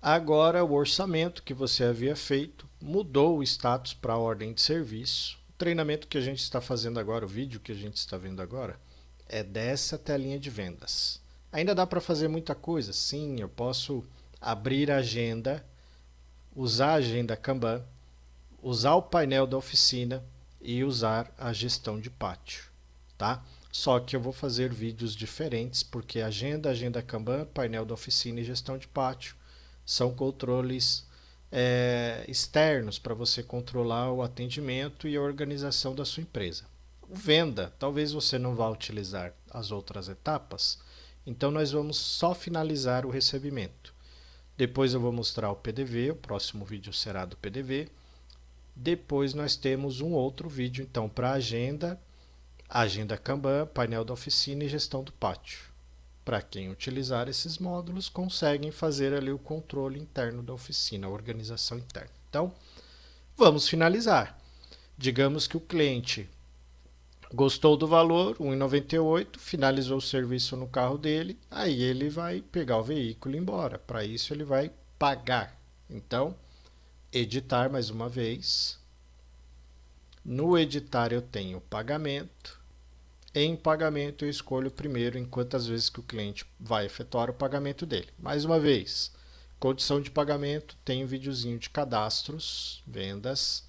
Agora o orçamento que você havia feito mudou o status para a ordem de serviço. O treinamento que a gente está fazendo agora, o vídeo que a gente está vendo agora, é dessa telinha de vendas. Ainda dá para fazer muita coisa? Sim, eu posso abrir a agenda, usar a agenda Kanban, usar o painel da oficina e usar a gestão de pátio, tá? Só que eu vou fazer vídeos diferentes porque agenda Kanban, painel da oficina e gestão de pátio são controles externos para você controlar o atendimento e a organização da sua empresa. O venda, talvez você não vá utilizar as outras etapas, então nós vamos só finalizar o recebimento. Depois eu vou mostrar o PDV, o próximo vídeo será do PDV. Depois nós temos um outro vídeo então para agenda Kanban, painel da oficina e gestão do pátio. Para quem utilizar esses módulos, conseguem fazer ali o controle interno da oficina, a organização interna. Então, vamos finalizar. Digamos que o cliente gostou do valor, R$ 1,98, finalizou o serviço no carro dele, aí ele vai pegar o veículo e ir embora. Para isso ele vai pagar. Então, editar mais uma vez. No editar eu tenho pagamento. Em pagamento eu escolho primeiro em quantas vezes que o cliente vai efetuar o pagamento dele. Mais uma vez, condição de pagamento, tem um videozinho de cadastros, vendas,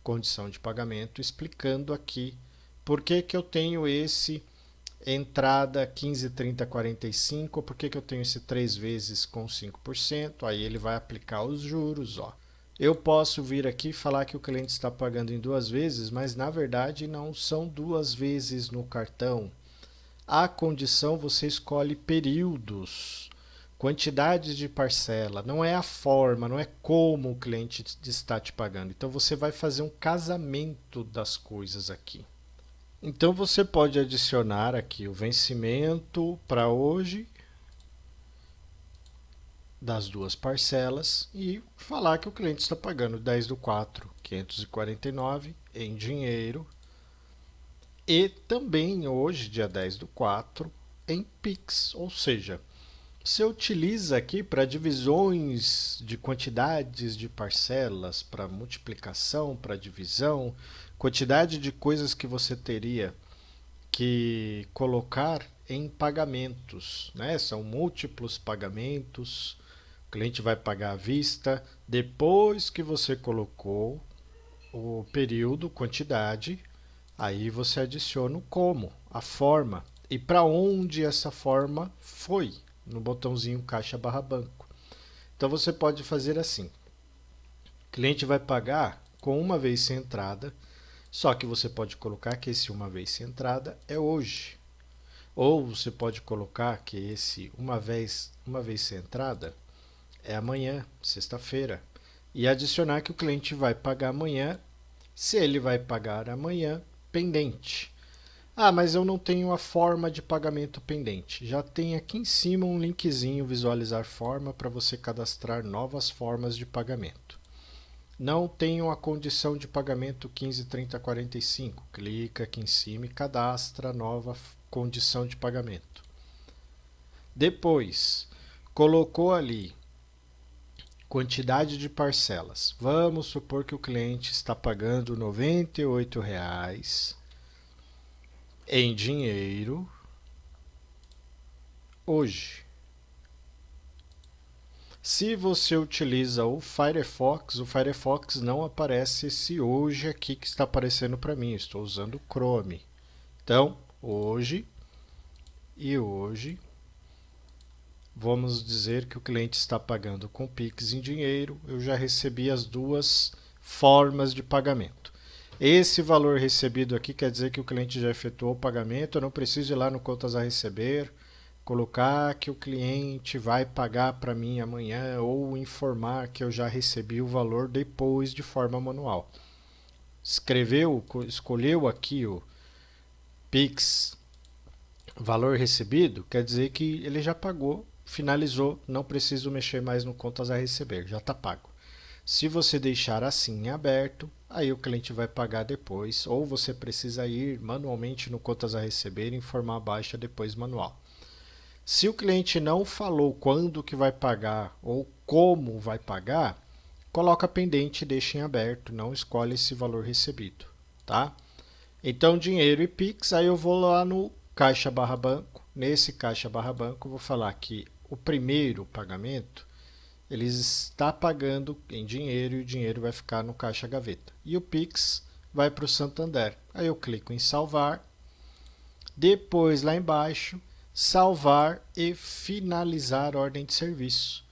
condição de pagamento, explicando aqui por que eu tenho esse entrada 15, 30, 45, por que eu tenho esse 3 vezes com 5%, aí ele vai aplicar os juros, ó. Eu posso vir aqui e falar que o cliente está pagando em 2 vezes, mas na verdade não são 2 vezes no cartão. A condição você escolhe períodos, quantidades de parcela, não é a forma, não é como o cliente está te pagando. Então você vai fazer um casamento das coisas aqui. Então você pode adicionar aqui o vencimento para hoje das 2 parcelas e falar que o cliente está pagando 10/4, 549 em dinheiro e também hoje, dia 10/4, em Pix, ou seja, você utiliza aqui para divisões de quantidades de parcelas, para multiplicação, para divisão, quantidade de coisas que você teria que colocar em pagamentos, né? São múltiplos pagamentos. O cliente vai pagar à vista. Depois que você colocou o período, quantidade, aí você adiciona o como, a forma e para onde essa forma foi, no botãozinho caixa/banco. Então você pode fazer assim: o cliente vai pagar com uma vez sem entrada, só que você pode colocar que esse uma vez sem entrada é hoje. Ou você pode colocar que esse uma vez sem entrada é amanhã, sexta-feira. E adicionar que o cliente vai pagar amanhã, se ele vai pagar amanhã, pendente. Ah, mas eu não tenho a forma de pagamento pendente. Já tem aqui em cima um linkzinho visualizar forma para você cadastrar novas formas de pagamento. Não tenho a condição de pagamento 15, 30, 45. Clica aqui em cima e cadastra a nova condição de pagamento. Depois, colocou ali quantidade de parcelas. Vamos supor que o cliente está pagando R$ 98 em dinheiro hoje. Se você utiliza o Firefox não aparece esse hoje aqui que está aparecendo para mim. Estou usando o Chrome. Então, hoje e hoje Vamos dizer que o cliente está pagando com Pix em dinheiro, eu já recebi as duas formas de pagamento. Esse valor recebido aqui quer dizer que o cliente já efetuou o pagamento, eu não preciso ir lá no contas a receber, colocar que o cliente vai pagar para mim amanhã ou informar que eu já recebi o valor depois de forma manual. Escolheu aqui o Pix valor recebido, quer dizer que ele já pagou, finalizou, não preciso mexer mais no contas a receber, já está pago. Se você deixar assim em aberto, aí o cliente vai pagar depois, ou você precisa ir manualmente no contas a receber e informar a baixa depois manual. Se o cliente não falou quando que vai pagar ou como vai pagar, coloca pendente e deixa em aberto, não escolhe esse valor recebido, tá? Então, dinheiro e Pix, aí eu vou lá no caixa barra banco. Nesse caixa barra banco, eu vou falar que o primeiro pagamento ele está pagando em dinheiro e o dinheiro vai ficar no caixa gaveta. E o Pix vai para o Santander. Aí eu clico em salvar. Depois, lá embaixo, salvar e finalizar a ordem de serviço.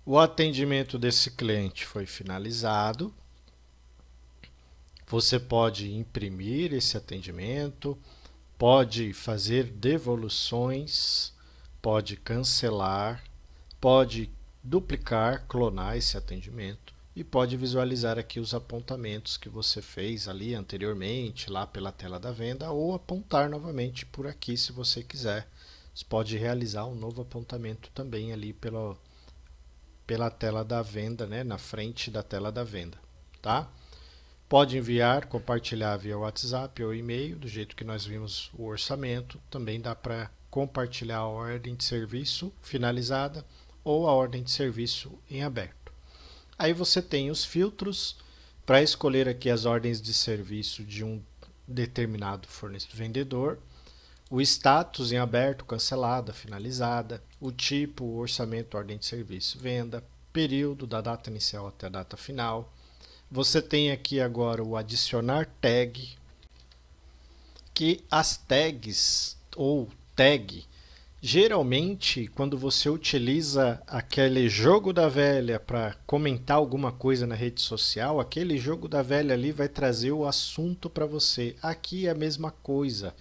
O atendimento desse cliente foi finalizado. Você pode imprimir esse atendimento, pode fazer devoluções, pode cancelar, pode duplicar, clonar esse atendimento e pode visualizar aqui os apontamentos que você fez ali anteriormente, lá pela tela da venda, ou apontar novamente por aqui se você quiser. Você pode realizar um novo apontamento também ali pela tela da venda, né, na frente da tela da venda, tá? Pode enviar, compartilhar via WhatsApp ou e-mail, do jeito que nós vimos o orçamento. Também dá para compartilhar a ordem de serviço finalizada ou a ordem de serviço em aberto. Aí você tem os filtros para escolher aqui as ordens de serviço de um determinado vendedor, o status em aberto, cancelada, finalizada, o tipo, o orçamento, ordem de serviço, venda, período da data inicial até a data final. Você tem aqui agora o adicionar tag, que as tags ou tag, geralmente quando você utiliza aquele jogo da velha para comentar alguma coisa na rede social, aquele jogo da velha ali vai trazer o assunto para você. Aqui é a mesma coisa.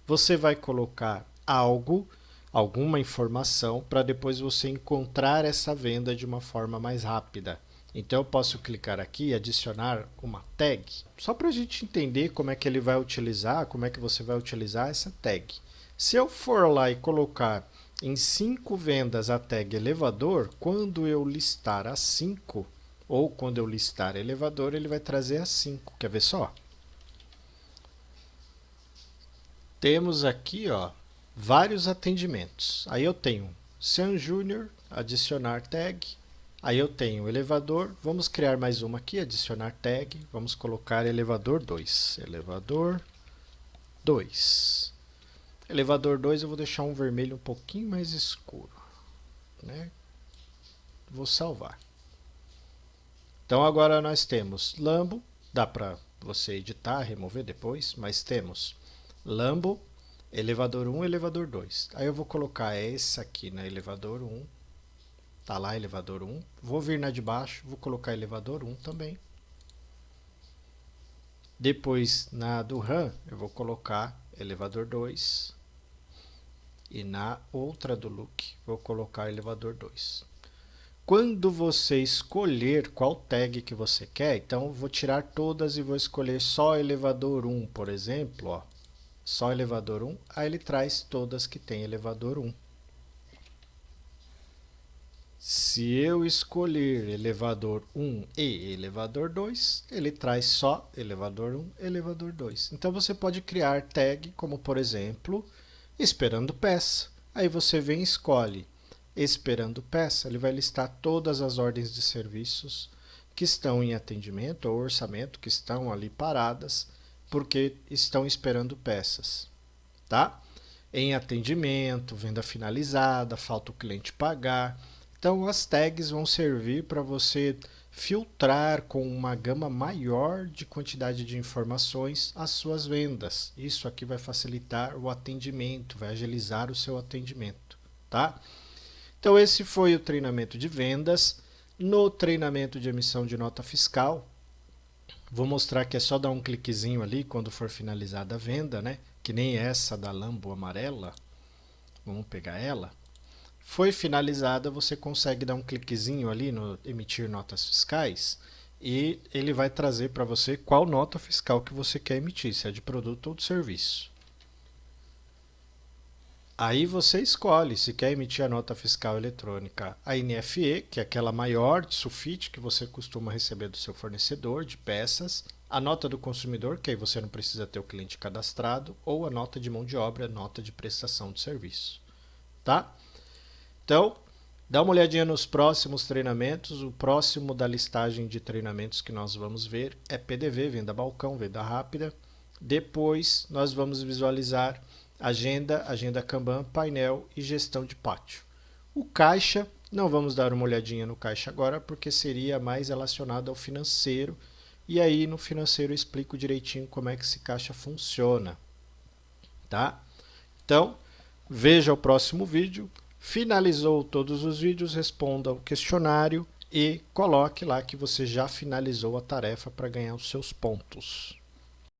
Você vai colocar algo, alguma informação, para depois você encontrar essa venda de uma forma mais rápida. Então eu posso clicar aqui e adicionar uma tag, só para a gente entender como é que ele vai utilizar, como é que você vai utilizar essa tag. Se eu for lá e colocar em 5 vendas a tag elevador, quando eu listar as 5, ou quando eu listar elevador, ele vai trazer as 5. Quer ver só? Temos aqui, ó, vários atendimentos. Aí eu tenho San Júnior, adicionar tag. Aí eu tenho elevador, vamos criar mais uma aqui, adicionar tag, vamos colocar elevador 2. Elevador 2. Elevador 2 eu vou deixar um vermelho um pouquinho mais escuro, né? Vou salvar. Então agora nós temos Lambo, dá para você editar, remover depois, mas temos Lambo, elevador 1, elevador 2. Aí eu vou colocar esse aqui na elevador 1. Tá lá elevador 1. Vou vir na de baixo, vou colocar elevador 1 também. Depois na do RAM eu vou colocar elevador 2. E na outra do look vou colocar elevador 2. Quando você escolher qual tag que você quer, então eu vou tirar todas e vou escolher só elevador 1, por exemplo, ó. Só elevador 1, aí ele traz todas que tem elevador 1. Se eu escolher elevador 1 e elevador 2, ele traz só elevador 1 e elevador 2. Então você pode criar tag como, por exemplo, esperando peça. Aí você vem e escolhe esperando peça, ele vai listar todas as ordens de serviços que estão em atendimento ou orçamento, que estão ali paradas, porque estão esperando peças, tá? Em atendimento, venda finalizada, falta o cliente pagar. Então as tags vão servir para você filtrar com uma gama maior de quantidade de informações as suas vendas. Isso aqui vai facilitar o atendimento, vai agilizar o seu atendimento, tá? Então esse foi o treinamento de vendas. No treinamento de emissão de nota fiscal, vou mostrar que é só dar um cliquezinho ali quando for finalizada a venda, né? Que nem essa da Lambo amarela. Vamos pegar ela. Foi finalizada, você consegue dar um cliquezinho ali no emitir notas fiscais e ele vai trazer para você qual nota fiscal que você quer emitir, se é de produto ou de serviço. Aí você escolhe se quer emitir a nota fiscal eletrônica, a NFE, que é aquela maior de sulfite que você costuma receber do seu fornecedor de peças, a nota do consumidor, que aí você não precisa ter o cliente cadastrado, ou a nota de mão de obra, nota de prestação de serviço. Tá? Então, dá uma olhadinha nos próximos treinamentos. O próximo da listagem de treinamentos que nós vamos ver é PDV, venda balcão, venda rápida. Depois nós vamos visualizar agenda, agenda Kanban, painel e gestão de pátio. O caixa, não vamos dar uma olhadinha no caixa agora, porque seria mais relacionado ao financeiro. E aí no financeiro eu explico direitinho como é que esse caixa funciona. Tá? Então, veja o próximo vídeo. Finalizou todos os vídeos, responda o questionário e coloque lá que você já finalizou a tarefa para ganhar os seus pontos.